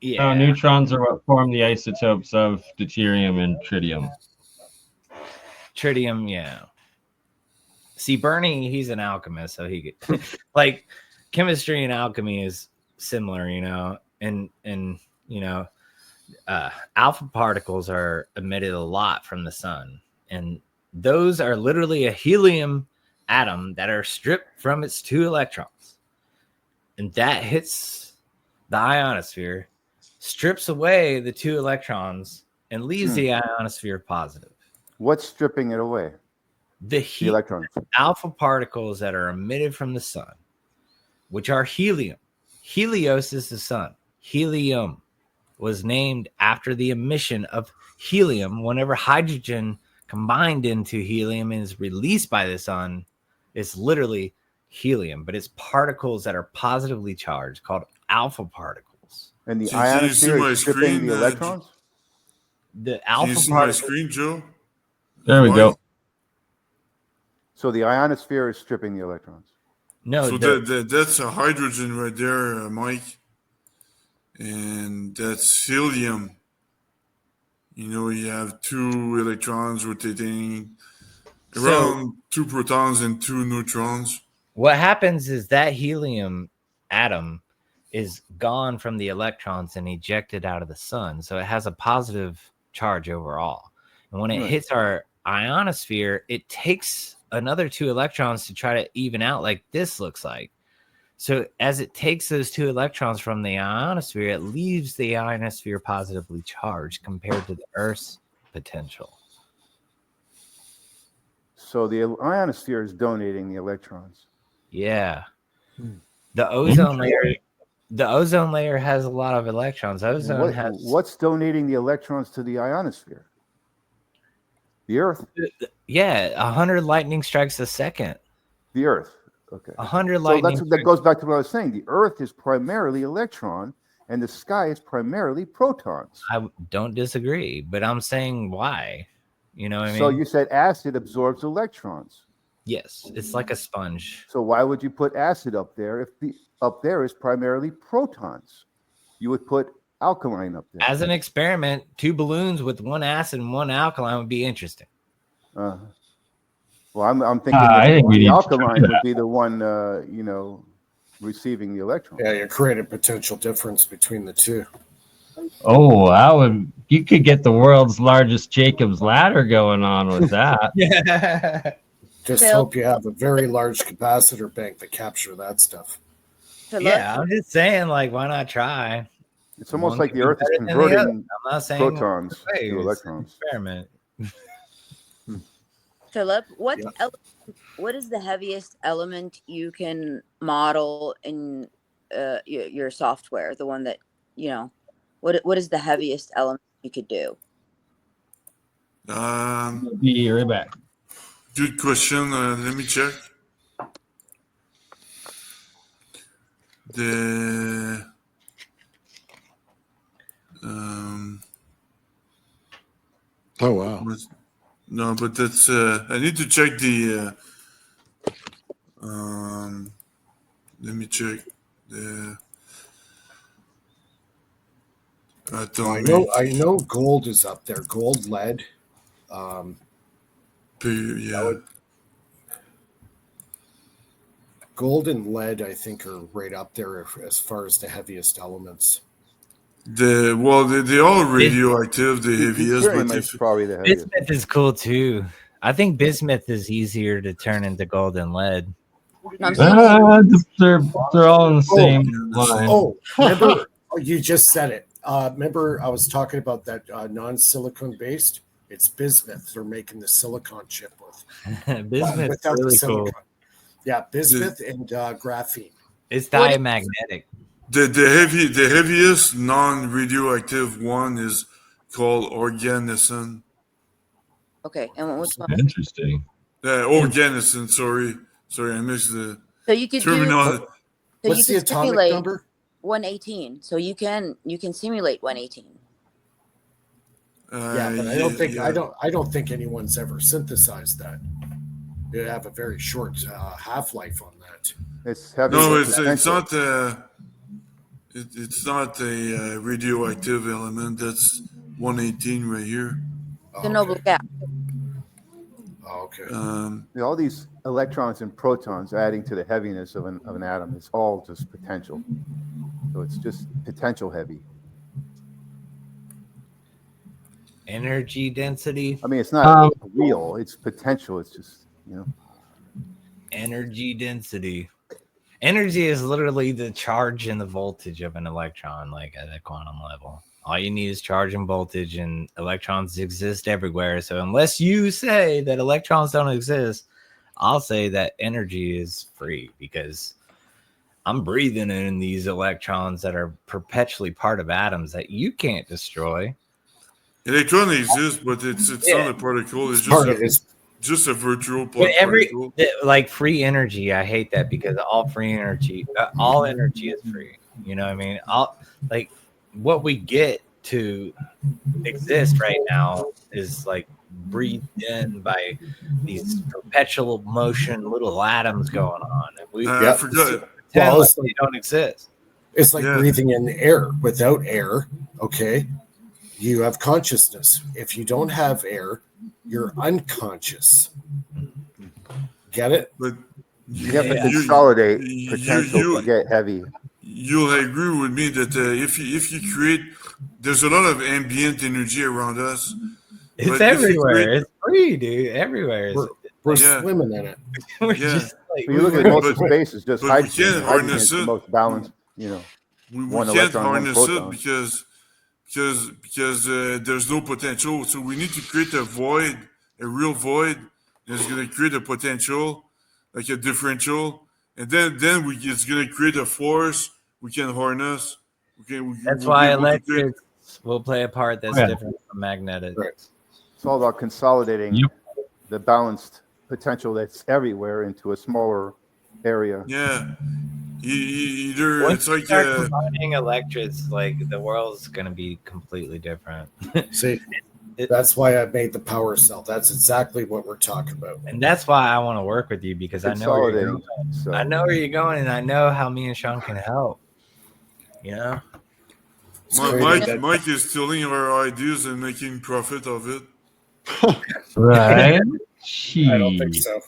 Yeah. No, neutrons are what form the isotopes of deuterium and tritium. Tritium, yeah. See, Bernie, he's an alchemist, so he could like chemistry and alchemy is similar, and alpha particles are emitted a lot from the sun, and those are literally a helium atom that are stripped from its 2 electrons, and that hits the ionosphere, strips away the 2 electrons, and leaves the ionosphere positive. What's stripping it away? The electrons. Alpha particles that are emitted from the sun, which are helium. Helios is the sun. Helium was named after the emission of helium. Whenever hydrogen combined into helium and is released by the sun, it's literally helium, but it's particles that are positively charged called alpha particles. And the So can you see ionosphere my is stripping screen, the electrons? The Can alpha you see my particles. screen, Joe? There we Why? go. So the ionosphere is stripping the electrons. No, So that's a hydrogen right there, Mike. And that's helium. You have 2 electrons rotating around 2 protons and 2 neutrons. what happens is that helium atom is gone from the electrons and ejected out of the sun. So it has a positive charge overall. And when it hits our ionosphere, it takes another 2 electrons to try to even out like this looks like. So as it takes those 2 electrons from the ionosphere, it leaves the ionosphere positively charged compared to the Earth's potential. So the ionosphere is donating the electrons. Yeah. The ozone layer has a lot of electrons. What's donating the electrons to the ionosphere? The Earth. 100 lightning strikes a second. The Earth. Okay. 100 So lightning. that goes back to what I was saying. The Earth is primarily electron, and the sky is primarily protons. I don't disagree, but I'm saying why. You know what I mean? So you said acid absorbs electrons. Yes, it's like a sponge. So why would you put acid up there if the up there is primarily protons? You would put alkaline up there. As an experiment, 2 balloons with 1 acid and 1 alkaline would be interesting. Well, I'm thinking I think we the need to alkaline try would be the one, receiving the electron. Yeah, you create a potential difference between the 2. Oh, you could get the world's largest Jacob's ladder going on with that. Yeah. Just Phil. hope you have a very large capacitor bank to capture that stuff. Yeah, I'm just saying, like, why not try? It's almost One like could the be Earth is better than the other. converting I'm not saying protons ways. to electrons. Experiment. Philip, what Yeah. what is the heaviest element you can model in your software? The one that what is the heaviest element you could do? Be right back. Good question. Let me check. The Oh wow. no, but that's I need to check the let me check the I I don't know. make I know. Gold is up there. Gold, lead. yeah. Gold and lead, I think, are right up there as far as the heaviest elements. They're all radioactive, the heaviest, but Uranium is if probably the heaviest. Bismuth is cool too. I think bismuth is easier to turn into gold than lead. No, I'm saying They're all in the same line. Oh, remember, you just said it. Remember, I was talking about that non-silicon based. It's bismuth. They're making the silicon chip with. Bismuth's Without the really silicon. cool. Yeah, bismuth and graphene. It's What is- diamagnetic. the heaviest non-radioactive one is called organicin. okay, and what's my Interesting. Organicin, sorry, I missed the so you could do terminology. so What's you the could atomic simulate number? 118. So you can simulate 118. Yeah, but I don't think I don't think anyone's ever synthesized that. They have a very short half-life on that. It's heavy. No, with it's potential. not. It's not a radioactive element. That's 118 right here. The noble gas. Oh, okay. All these electrons and protons adding to the heaviness of an atom. It's all just potential. So it's just potential heavy. Energy density. I mean, it's not real. It's potential. It's just, Energy density. Energy is literally the charge and the voltage of an electron, like at a quantum level. All you need is charge and voltage, and electrons exist everywhere. So unless you say that electrons don't exist, I'll say that energy is free because I'm breathing in these electrons that are perpetually part of atoms that you can't destroy. Electron exists, but it's not a particle. It's just a virtual But particle. like free energy, I hate that because all energy is free. You know what I mean? What we get to exist right now is like breathed in by these perpetual motion little atoms going on. And I forgot. Well, they don't exist. It's like breathing in air. Without air, okay, you have consciousness. If you don't have air, you're unconscious. Get it? But you have to consolidate potential to get heavy. You'll agree with me that if you create, there's a lot of ambient energy around us. It's everywhere. It's free, dude. Everywhere. We're swimming in it. We're just like, you look at most of space is just hydrogen. We can't Hydrogen harness is the it. most balanced. We one can't electron, one harness it proton. because there's no potential. So we need to create a void, a real void that's going to create a potential, like a differential, and then it's going to create a force we can harness. That's why electrics will play a part that's different from magnetics. Right. It's all about consolidating the balanced potential that's everywhere into a smaller area. Yeah. Either Once it's like combining electrics, like the world's going to be completely different. See, that's why I made the power cell. That's exactly what we're talking about. And that's why I want to work with you because I know where you're going. So. I know where you're going, and I know how me and Sean can help. You know? Mike is stealing our ideas and making profit of it. Right? I don't think so.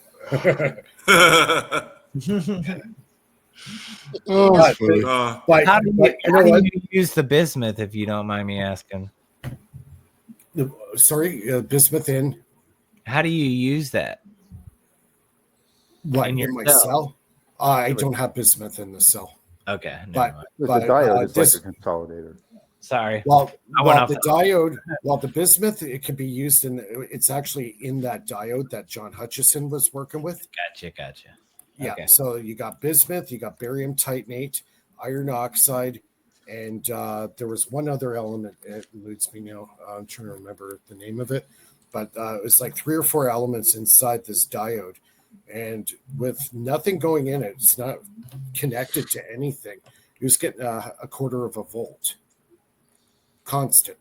But how do you use the bismuth, if you don't mind me asking? Sorry, bismuth in? How do you use that? What, in my cell? I don't have bismuth in the cell. Okay. But the diode is like a consolidator. Sorry. Well, the diode, the bismuth, it can be used it's actually in that diode that John Hutchison was working with. Gotcha. Yeah. Okay. So you got bismuth, you got barium titanate, iron oxide, and there was one other element. It eludes me now. I'm trying to remember the name of it, but it was like 3 or 4 elements inside this diode, and with nothing going in it, it's not connected to anything. He was getting a quarter of a volt. Constant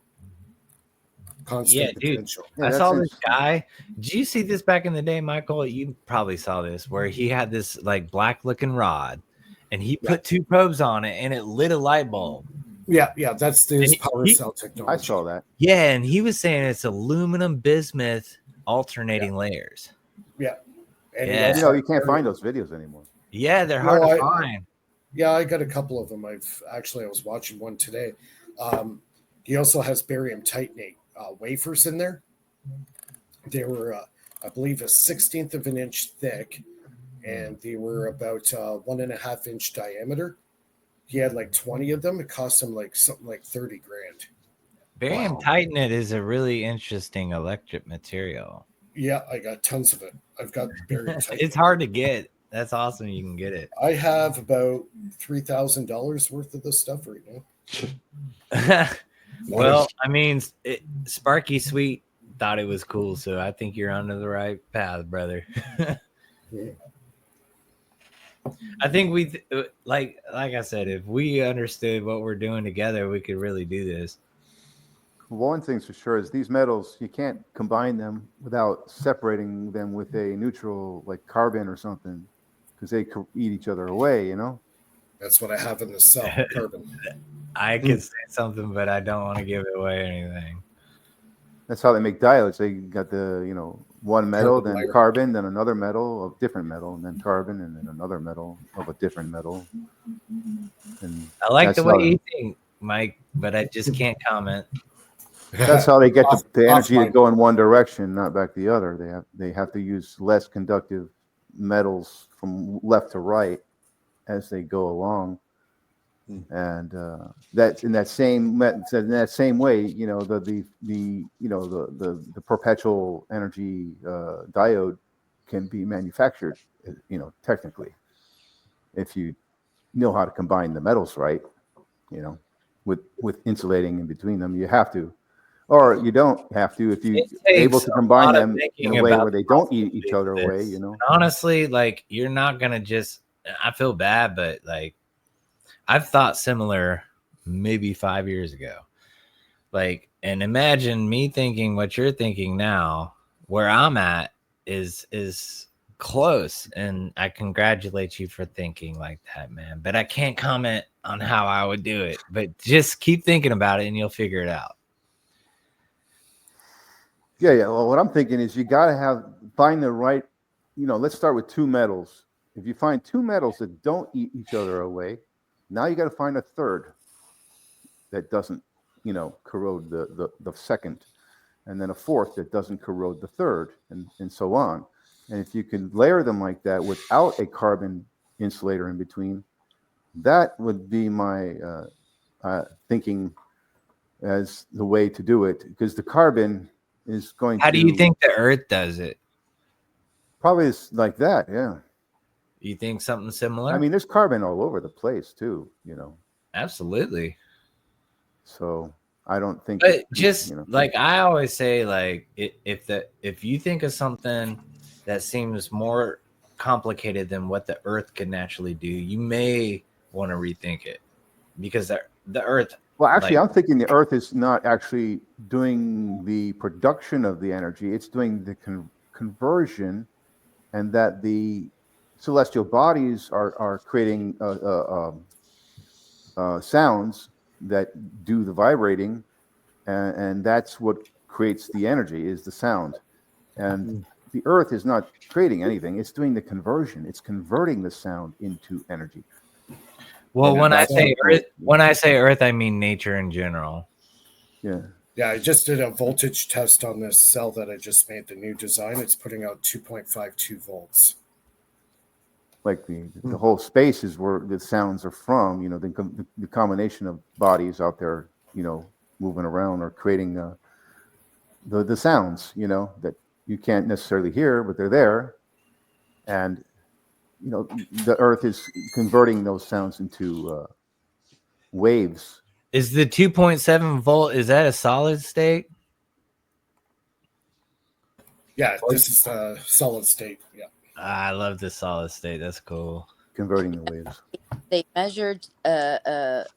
potential. I saw this guy. Did you see this back in the day, Michael? You probably saw this where he had this like black looking rod and he put 2 probes on it and it lit a light bulb. Yeah, that's this And power he- cell I technology. saw that. Yeah, and he was saying it's aluminum bismuth alternating layers. Yeah. And he Yeah. also You know, has you can't find barium. those videos anymore. Yeah, they're No, hard to I find. got a couple of them. I was watching one today. He also has barium titanate wafers in there. They were, I believe, a 16th of an inch thick, and they were about 1.5 inch diameter. He had like 20 of them. It cost him like something like 30 grand. Barium Wow. titanate is a really interesting electric material. Yeah, I got tons of it. I've got barium titanate. It's hard to get. That's awesome. You can get it. I have about $3,000 worth of this stuff right now. Well, I mean, Sparky Sweet thought it was cool, so I think you're on the right path, brother. I think like I said, if we understood what we're doing together, we could really do this. One thing's for sure is these metals, you can't combine them without separating them with a neutral like carbon or something, because they could eat each other away, you know? That's what I have in the cell, carbon. I could say something, but I don't want to give away anything. That's how they make diodes. They got the, you know, one metal, Carbon then layer. carbon, then another metal of different metal, and then carbon, and then another metal of a different metal. And I like that's the way how- you think, Mike, but I just can't comment. That's how they get the energy to Off-mic. go in one direction, not back the other. They have to use less conductive metals from left to right as they go along, and that's in that same way. You know, the perpetual energy diode can be manufactured. You know, technically, if you know how to combine the metals right. You know, with insulating in between them, you have to. Or you don't have to if you're able to combine them in a way where they don't eat each other away, you know. Honestly, like you're not gonna just. I feel bad, but like I've thought similar maybe 5 years ago. Like, and imagine me thinking what you're thinking now. Where I'm at is close, and I congratulate you for thinking like that, man. But I can't comment on how I would do it. But just keep thinking about it, and you'll figure it out. Yeah. Well, what I'm thinking is you got to find the right. You know, let's start with two metals. If you find two metals that don't eat each other away, now you got to find a third that doesn't, you know, corrode the second, and then a fourth that doesn't corrode the third, and so on. And if you can layer them like that without a carbon insulator in between, that would be my thinking as the way to do it, because the carbon is going to. How do you think the Earth does it? Probably it's like that, yeah. You think something similar? I mean, there's carbon all over the place too, you know. Absolutely. So I don't think. But just you know, like I always say, like if you think of something that seems more complicated than what the Earth can naturally do, you may want to rethink it, because the Earth. Well, actually, like, I'm thinking the Earth is not actually doing the production of the energy; it's doing the conversion, and that the celestial bodies are creating sounds that do the vibrating, and that's what creates the energy is the sound. And the Earth is not creating anything; it's doing the conversion. It's converting the sound into energy. well, And when I that's say Earth, I mean nature in general. yeah. Yeah, I just did a voltage test on this cell that I just made, the new design. It's putting out 2.52 volts. Like the whole space is where the sounds are from. You know, the combination of bodies out there, you know, moving around or creating the sounds, you know, that you can't necessarily hear, but they're there. And you know, the Earth is converting those sounds into waves. Is the 2.7 volt? Is that a solid state? Yeah, this is a solid state. Yeah. I love the solid state. That's cool. Converting the waves. They measured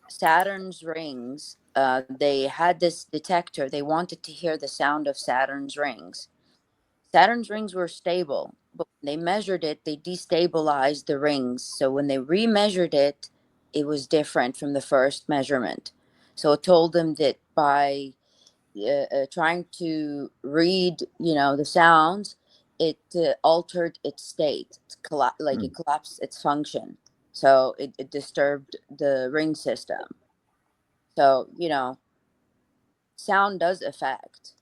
Saturn's rings. They had this detector. They wanted to hear the sound of Saturn's rings. Saturn's rings were stable, but when they measured it, they destabilized the rings. So when they remeasured it, it was different from the first measurement. So it told them that by trying to read, the sounds, it altered its state. It collapsed its function. So it disturbed the ring system. So, sound does affect.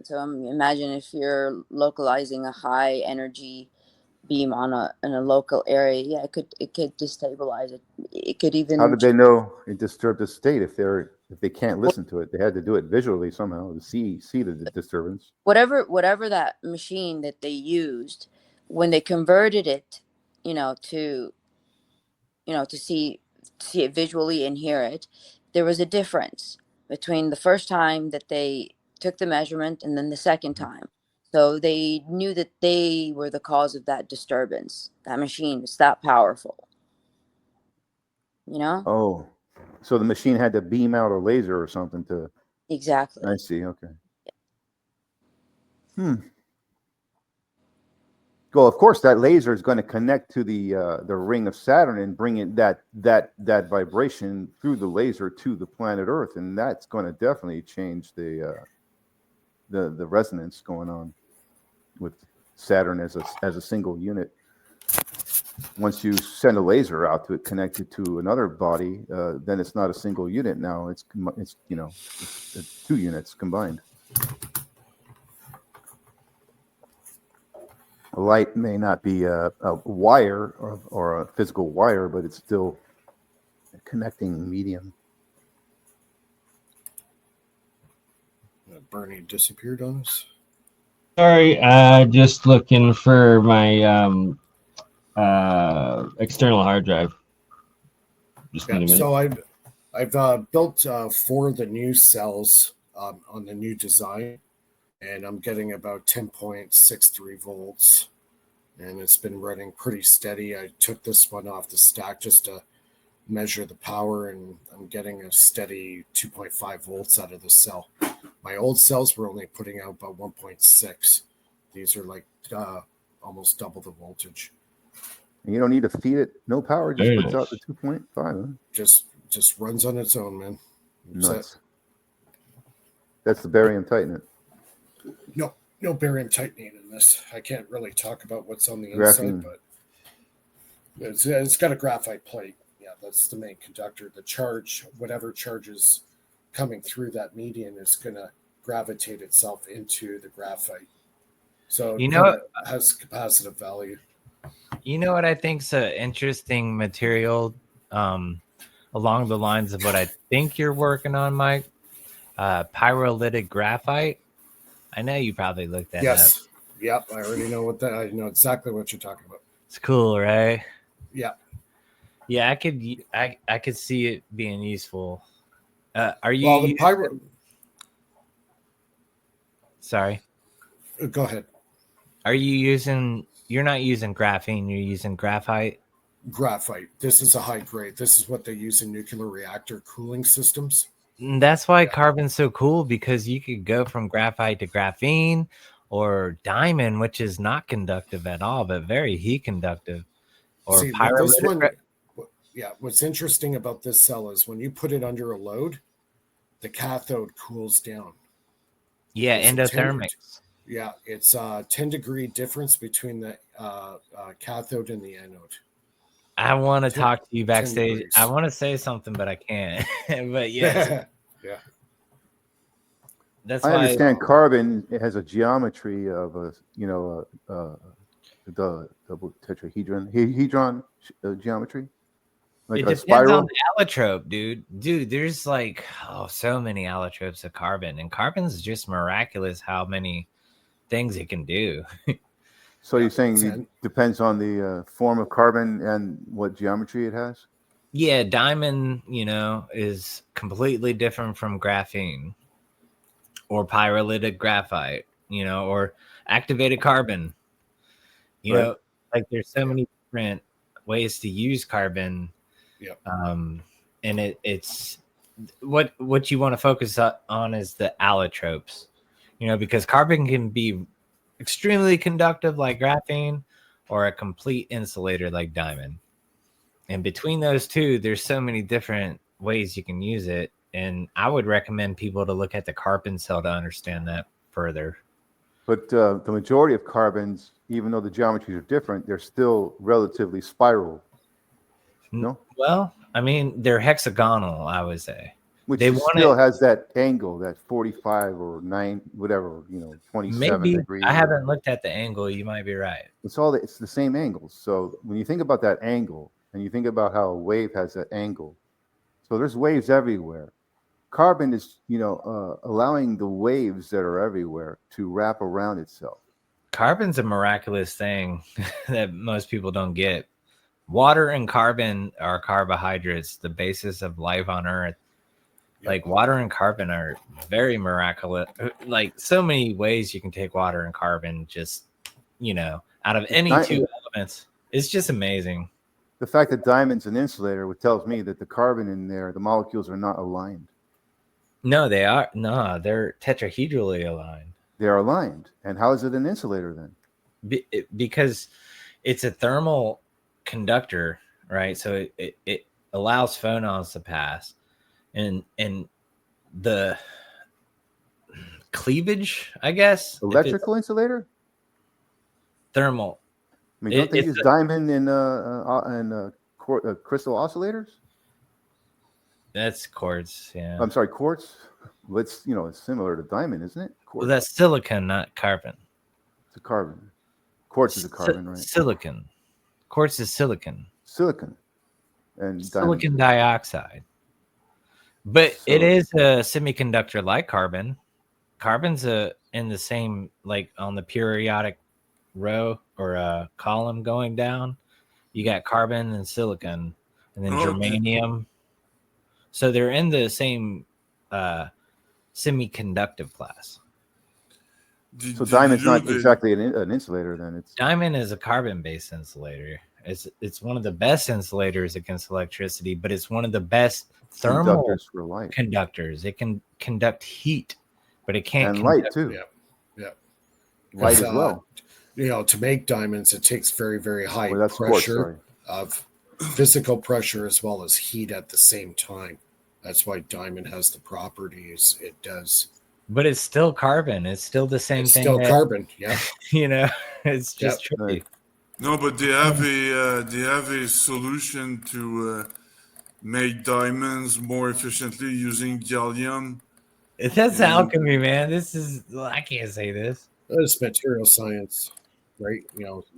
So imagine if you're localizing a high energy beam in a local area, yeah, it could destabilize it. It could even. How did they know it disturbed the state if they can't listen to it? They had to do it visually somehow to see the disturbance. Whatever that machine that they used, when they converted it, to see it visually and hear it, there was a difference between the first time that they took the measurement and then the second time. So they knew that they were the cause of that disturbance. That machine is that powerful. Oh, so the machine had to beam out a laser or something to. Exactly. I see. Okay. Well, of course, that laser is going to connect to the ring of Saturn and bring it that vibration through the laser to the planet Earth, and that's going to definitely change the resonance going on with Saturn as a single unit. Once you send a laser out to it connected to another body, then it's not a single unit now. It's 2 units combined. A light may not be a wire or a physical wire, but it's still a connecting medium. BurnEye disappeared on us. Sorry, just looking for my external hard drive. Just need a minute. So I've built 4 of the new cells on the new design, and I'm getting about 10.63 volts, and it's been running pretty steady. I took this one off the stack just to measure the power, and I'm getting a steady 2.5 volts out of the cell. My old cells were only putting out about 1.6. These are like almost double the voltage. And you don't need to feed it no power, just puts out the 2.5. Huh? Just runs on its own, man. Nuts. That's the barium titanate. No barium titanate in this. I can't really talk about what's on the Graphene. inside, but it's got a graphite plate. Yeah, that's the main conductor. The charge, whatever charge is coming through that median, is going to gravitate itself into the graphite. So it has capacitive value. You know what I think's an interesting material along the lines of what I think you're working on, Mike? Pyrolytic graphite. I know you probably looked that up. Yes. Yep. I already know I know exactly what you're talking about. It's cool, right? Yeah. Yeah, I could see it being useful. Are you? Well, the Sorry. Go ahead. Are you using? You're not using graphene. You're using graphite. Graphite. This is a high grade. This is what they use in nuclear reactor cooling systems. And that's why carbon's so cool, because you could go from graphite to graphene or diamond, which is not conductive at all, but very heat conductive. Or this one. Yeah, what's interesting about this cell is when you put it under a load, the cathode cools down. Yeah, endothermics. Yeah, it's a 10-degree difference between the cathode and the anode. I want to talk to you backstage. I want to say something, but I can't. But yes. Yeah. That's I understand carbon. It has a geometry of the double tetrahedron geometry. Like it a depends spiral. on the allotrope, dude. There's like so many allotropes of carbon, and carbon's just miraculous how many things it can do. So you're saying it depends on the form of carbon and what geometry it has? Yeah, diamond, is completely different from graphene or pyrolytic graphite, or activated carbon. You know, like there's so many different ways to use carbon. Yeah. And it's what you want to focus on is the allotropes, because carbon can be extremely conductive like graphene or a complete insulator like diamond. And between those two, there's so many different ways you can use it. And I would recommend people to look at the carbon cell to understand that further. But the majority of carbons, even though the geometries are different, they're still relatively spiral. No? Well, I mean, they're hexagonal, I would say. Which They still want has that angle, that 45 or 9, whatever, 27 maybe degrees. I haven't looked at the angle. You might be right. It's the same angles. So when you think about that angle and you think about how a wave has that angle, so there's waves everywhere. Carbon is, allowing the waves that are everywhere to wrap around itself. Carbon's a miraculous thing that most people don't get. Water and carbon are carbohydrates, the basis of life on Earth. Like water and carbon are very miraculous. Like so many ways you can take water and carbon, just out of any two elements. It's just amazing. The fact that diamond's an insulator, which tells me that the carbon in there, the molecules are not aligned. No, they are. No, they're tetrahedrally aligned. They are aligned. And how is it an insulator then? Because it's a thermal conductor, right? So it allows photons to pass, and the cleavage, I guess. Electrical insulator? Thermal. I mean, don't they use diamond in crystal oscillators? That's quartz, yeah. I'm sorry, quartz. It's it's similar to diamond, isn't it? Quartz. Well, that's silicon, not carbon. It's a carbon. Quartz is a carbon, right? Silicon. Quartz is silicon. Silicon. And silicon dioxide. But it is a semiconductor like carbon. Carbon's in the same, like on the periodic row or column going down. You got carbon and silicon, and then germanium. So they're in the same semiconductive class. So diamond's not exactly an insulator then. Diamond is a carbon-based insulator. It's one of the best insulators against electricity, but it's one of the best thermal conductors. It can conduct heat, but it can't conduct light too. Yeah. Light as well. To make diamonds, it takes very, very high pressure of physical pressure as well as heat at the same time. That's why diamond has the properties it does. But it's still carbon. It's still the same thing. Still carbon, yeah. It's just tricky. No, but they have a solution to make diamonds more efficiently using gallium. That's alchemy, man. I can't say this. It's material science, right?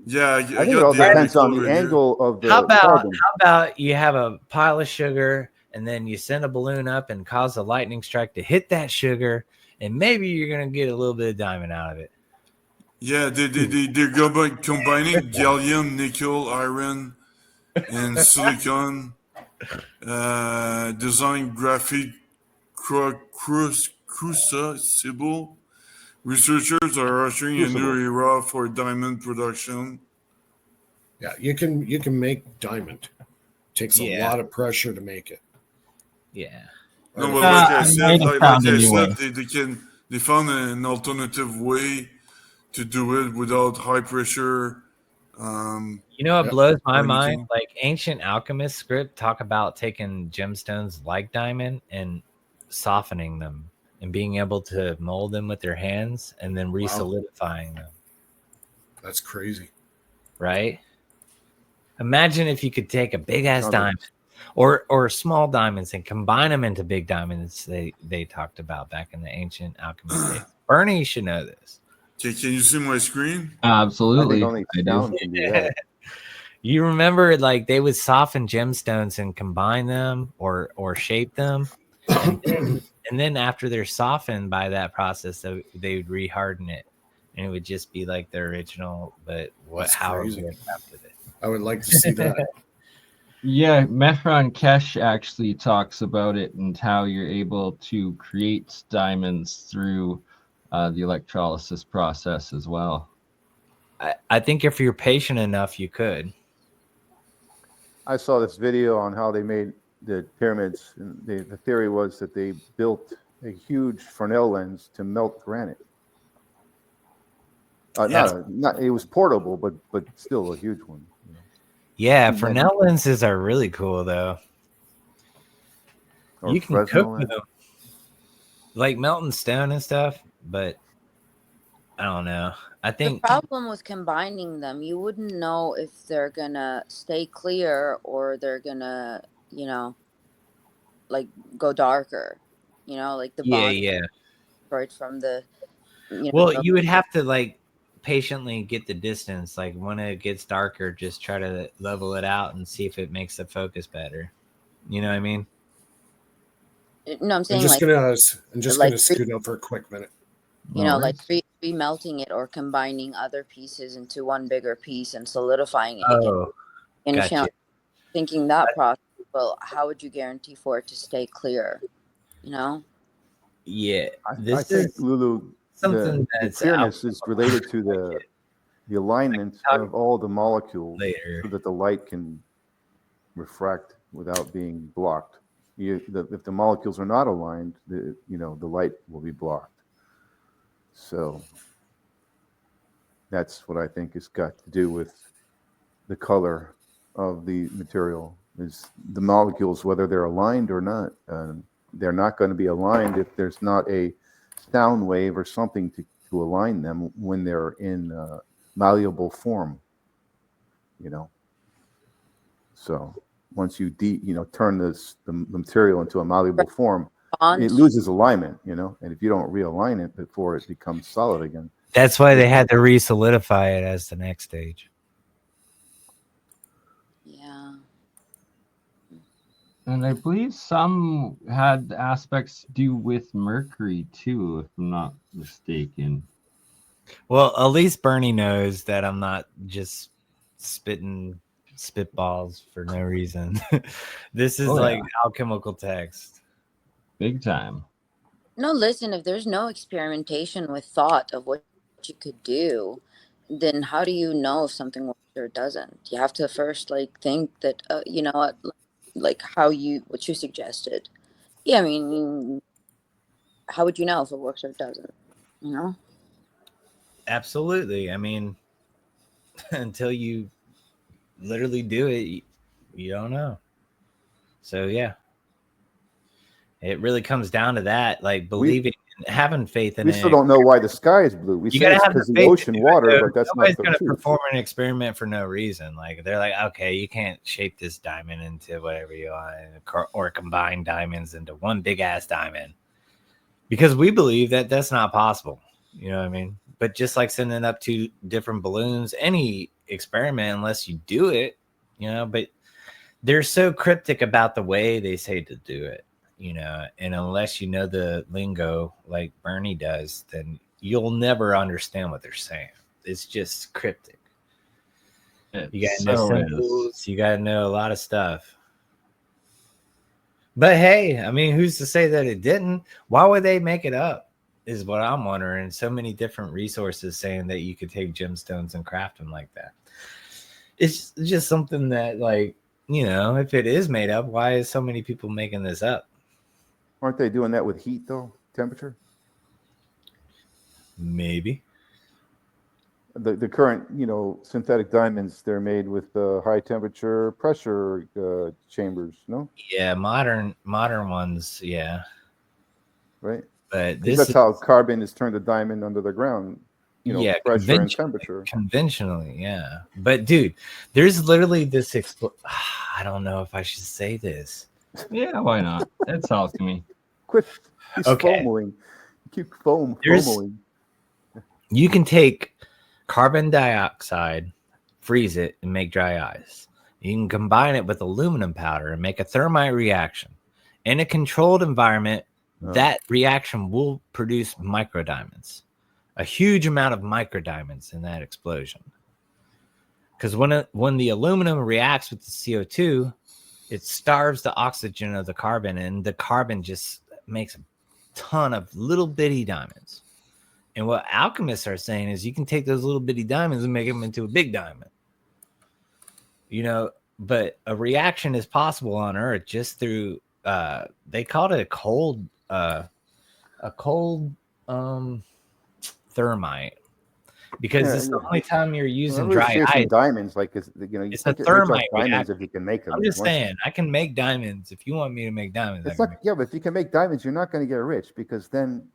Yeah, I think it all depends on the angle of the carbon. How about you have a pile of sugar and then you send a balloon up and cause a lightning strike to hit that sugar, and maybe you're gonna get a little bit of diamond out of it. Yeah, they're combining gallium, nickel, iron, and silicon. Design graphite crucible. Researchers are ushering a new era for diamond production. Yeah, you can make diamond. Takes a lot of pressure to make it. Yeah. No, but like I said, they found an alternative way to do it without high pressure. What blows my mind? Like ancient alchemist script talk about taking gemstones like diamond and softening them and being able to mold them with their hands and then re-solidifying them. That's crazy. Right? Imagine if you could take a big ass diamond or small diamonds and combine them into big diamonds they talked about back in the ancient alchemist days. BurnEye should know this. Can you see my screen? Absolutely. I don't. You remember, like, they would soften gemstones and combine them or shape them, and then after they're softened by that process, they would reharden it, and it would just be like the original. But how we adapted it? I would like to see that. Yeah, Mehran Kesh actually talks about it and how you're able to create diamonds through the electrolysis process as well. I think if you're patient enough, you could. I saw this video on how they made the pyramids. And the theory was that they built a huge Fresnel lens to melt granite. It was portable, but still a huge one. Yeah, Fresnel lenses are really cool, though. or You can Fresnel cook with then? them, like melting stone and stuff, but I don't know. I The think problem with combining them, you wouldn't know if they're gonna stay clear or they're gonna, like go darker. Like the yeah, bond yeah. right from the Well, the you would have to like patiently get the distance. Like when it gets darker, just try to level it out and see if it makes the focus better. You know what I mean? no, I'm I'm saying just like gonna I'm just like gonna scoot out for a quick minute. No like worries. remelting it or combining other pieces into one bigger piece and solidifying it again. Oh, You understand? gotcha. Thinking that process. Well, how would you guarantee for it to stay clear? Yeah, I this think, is Lulu, something the that's out clearness is related to the alignment talk of all the molecules later. so that the light can refract without being blocked. If the molecules are not aligned, the light will be blocked. So that's what I think has got to do with the color of the material. Is the molecules, whether they're aligned or not. They're not going to be aligned if there's not a sound wave or something to align them when they're in malleable form. So once you turn the material into a malleable form, it Bond. loses alignment. And if you don't realign it before it becomes solid again, That's why they had to re-solidify it as the next stage. Yeah. And I believe some had aspects to do with mercury too, if I'm not mistaken. Well, at least Bernie knows that I'm not just spitting spitballs for no reason. This is like alchemical text. Big time. No, listen, if there's no experimentation with thought of what you could do, then how do you know if something works or it doesn't? You have to first like think that you know what, like what you suggested. Yeah, I mean, how would you know if it works or it doesn't? You know? Absolutely. I mean, until you literally do it, you don't know. So yeah, it really comes down to that, like believing, having faith in we it. still don't know why the sky is blue. We You say gotta it's have the because of the faith to ocean do it, water, though. but that's Nobody's not the gonna truth. perform an experiment for no reason. Like they're like, okay, you can't shape this diamond into whatever you want, or combine diamonds into one big ass diamond, because we believe that that's not possible. You know what I mean? But just like sending up two different balloons, any experiment, unless you do it, but they're so cryptic about the way they say to do it, and unless you know the lingo like Bernie does, then you'll never understand what they're saying. It's just cryptic. You gotta know symbols, you gotta know a lot of stuff. But hey, I mean, who's to say that it didn't? Why would they make it up? Is what I'm wondering. So many different resources saying that you could take gemstones and craft them like that. It's just something that, like, if it is made up, why is so many people making this up? Aren't they doing that with heat though? Temperature? Maybe. The current, synthetic diamonds, they're made with high temperature pressure chambers, no? Yeah, modern ones, yeah. Right? But Because that's how carbon is turned to diamond under the ground. Pressure and temperature. Conventionally, yeah. But dude, there's literally this I don't know if I should say this. Yeah, why not? It's alchemy. Quit. He's Okay. foaming. Keep foaming. You can take carbon dioxide, freeze it, and make dry ice. You can combine it with aluminum powder and make a thermite reaction. In a controlled environment, that reaction will produce microdiamonds. A huge amount of microdiamonds in that explosion. Because when the aluminum reacts with the CO2, it starves the oxygen of the carbon, and the carbon just makes a ton of little bitty diamonds. And what alchemists are saying is you can take those little bitty diamonds and make them into a big diamond. But a reaction is possible on Earth just through they called it a cold thermite. because Yeah, it's the yeah. only time you're using Everybody's dry chasing ice. diamonds, like you It's a can get rich off thermite diamonds reaction. if you can make them. I'm just Once- saying, I can make diamonds. If you want me to make diamonds, I It's can not, make. yeah, but if you can make diamonds, you're not going to get rich because then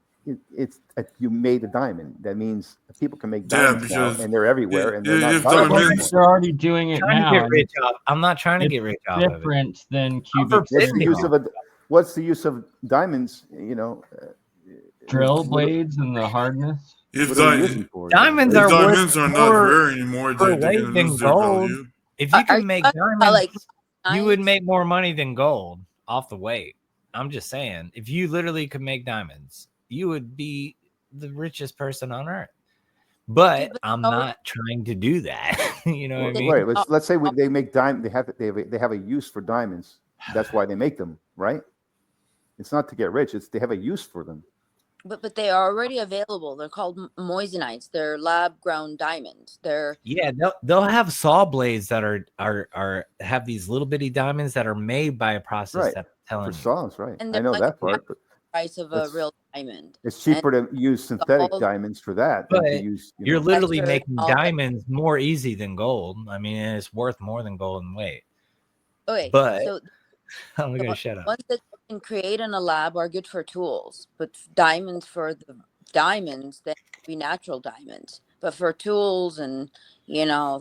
you made a diamond. That means people can make Yeah, diamonds now, because and they're everywhere, and they're not if valuable But diamonds, anymore. they're already doing it Trying to now. get and rich off. I'm not trying to it's get rich off of it. different than I'm cubic What's the forbidden use zircon. of what's the use of diamonds? You know, Drill what, blades and the hardness. if what are they di- using for? You know? Diamonds if are worth diamonds are not more rare anymore, per they're weight gonna than lose their gold. value. If you Are can you make talking about diamonds, like you would science? make more money than gold off the weight. I'm just saying, if you literally could make diamonds, you would be the richest person on earth. Yeah, But but I'm no, not trying to do that. You know what I Well, mean? right. no, Let's say they make diamond. They have a use for diamonds. That's why they make them, right? It's not to get rich. It's they have a use for them. but they are already available. They're called moisanites. They're lab ground diamonds. They're Yeah, they'll have saw blades that are have these little bitty diamonds that are made by a process Right. that I'm For telling you. saws, right? and I they're know like that the part, but price of a that's real diamond. it's And cheaper to use the synthetic whole diamonds for that than to But use, you're literally pressure and making all that. diamonds more easy than gold. I mean, it's worth more than gold in weight. Okay, But so I'm the gonna shut up. ones that you can create in a lab are good for tools, but diamonds for the diamonds, they be natural diamonds. But for tools and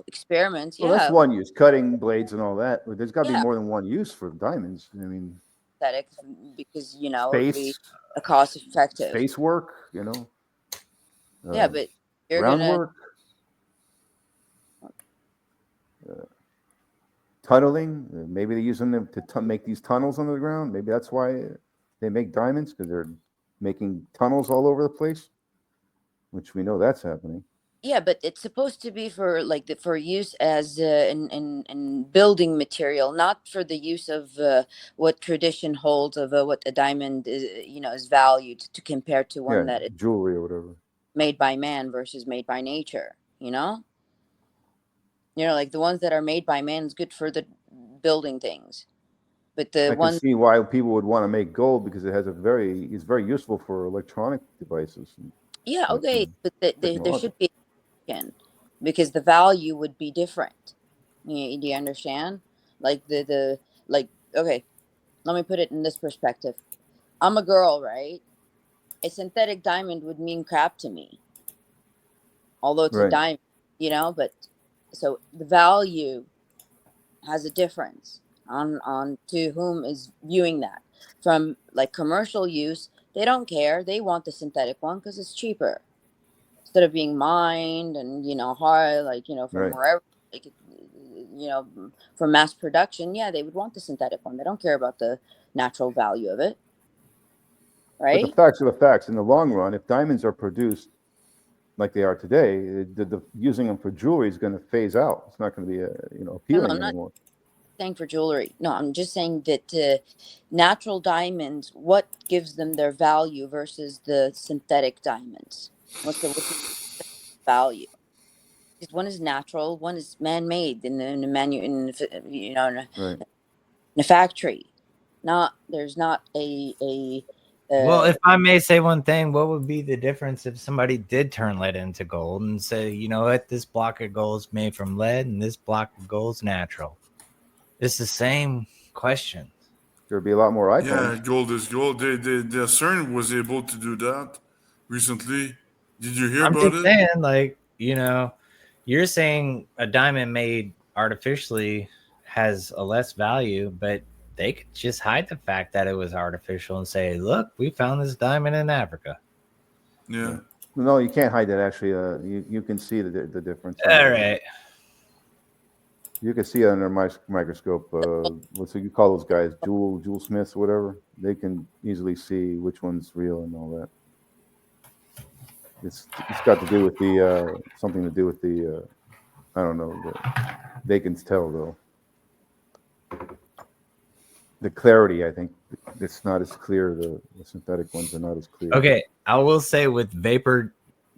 experiments, Well, that's yeah, one use, cutting blades and all that. But there's got to be yeah, more than one use for diamonds. I mean, synthetic because it'd be space, a cost effective. space work, Yeah, uh, but you're gonna groundwork, uh, tunneling. Maybe they use them to make these tunnels under the ground. Maybe that's why they make diamonds because they're making tunnels all over the place, which we know that's happening. yeah, but it's supposed to be for for use as in building material, not for the use of what tradition holds of what a diamond is valued to compare to one Yeah, that is jewelry or whatever. made by man versus made by nature. Like the ones that are made by man is good for the building things, but the I can ones, see why people would want to make gold because it's very useful for electronic devices. yeah, Like, okay, but there technological. should be because the value would be different. Do you understand? Like the like okay, let me put it in this perspective. I'm a girl, right? A synthetic diamond would mean crap to me, although it's a Right. diamond, but so the value has a difference on to whom is viewing that. From like commercial use, they don't care. They want the synthetic one because it's cheaper instead of being mined and hard, like from Right. wherever, like for mass production. Yeah, they would want the synthetic one. They don't care about the natural value of it, But the right? facts are the facts. In the long run, if diamonds are produced like they are today, using them for jewelry is going to phase out. It's not going to be No, appealing I'm not anymore. saying for jewelry. No, I'm just saying that natural diamonds, what gives them their value versus the synthetic diamonds? What's the value? Because one is natural, one is man-made in a Right. in a factory. There's not a Well, if I may say one thing, what would be the difference if somebody did turn lead into gold and say, you know what, this block of gold is made from lead and this block of gold is natural? It's the same question. There'd be a lot more iPhones. Yeah, gold is gold. The CERN was able to do that recently. Did you hear I'm about just it? saying, you're saying a diamond made artificially has a less value, but they could just hide the fact that it was artificial and say, look, we found this diamond in Africa. Yeah. No, you can't hide that. Actually, you can see the difference. All right. You can see it under a microscope. What's you call those guys? Jewel smiths, whatever. They can easily see which one's real and all that. It's got to do with the something to do with the I don't know. They can tell though. The clarity, I think, it's not as clear. The synthetic ones are not as clear. Okay, I will say with vapor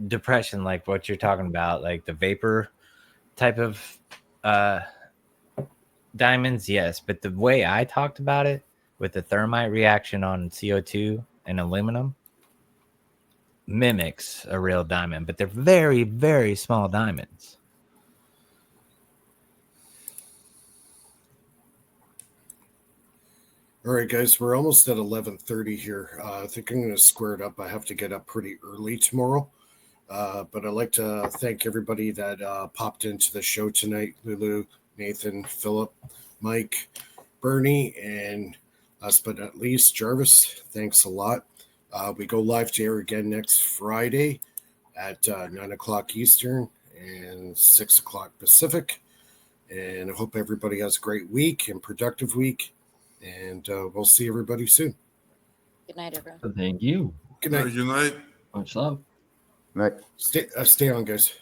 depression, like what you're talking about, like the vapor type of diamonds, yes. But the way I talked about it with the thermite reaction on CO2 and aluminum, mimics a real diamond, but they're very, very small diamonds. All right, guys, we're almost at 11:30 here. I think I'm going to square it up. I have to get up pretty early tomorrow. But I'd like to thank everybody that popped into the show tonight. Lulu, Nathan, Philip, Mike, Bernie, and last but not least, Jarvis. Thanks a lot. We go live to air again next Friday at 9 o'clock Eastern and 6 o'clock Pacific. And I hope everybody has a great week and productive week. And we'll see everybody soon. Good night, everyone. Thank you. Good night. Good night. Much love. Right. Stay on, guys.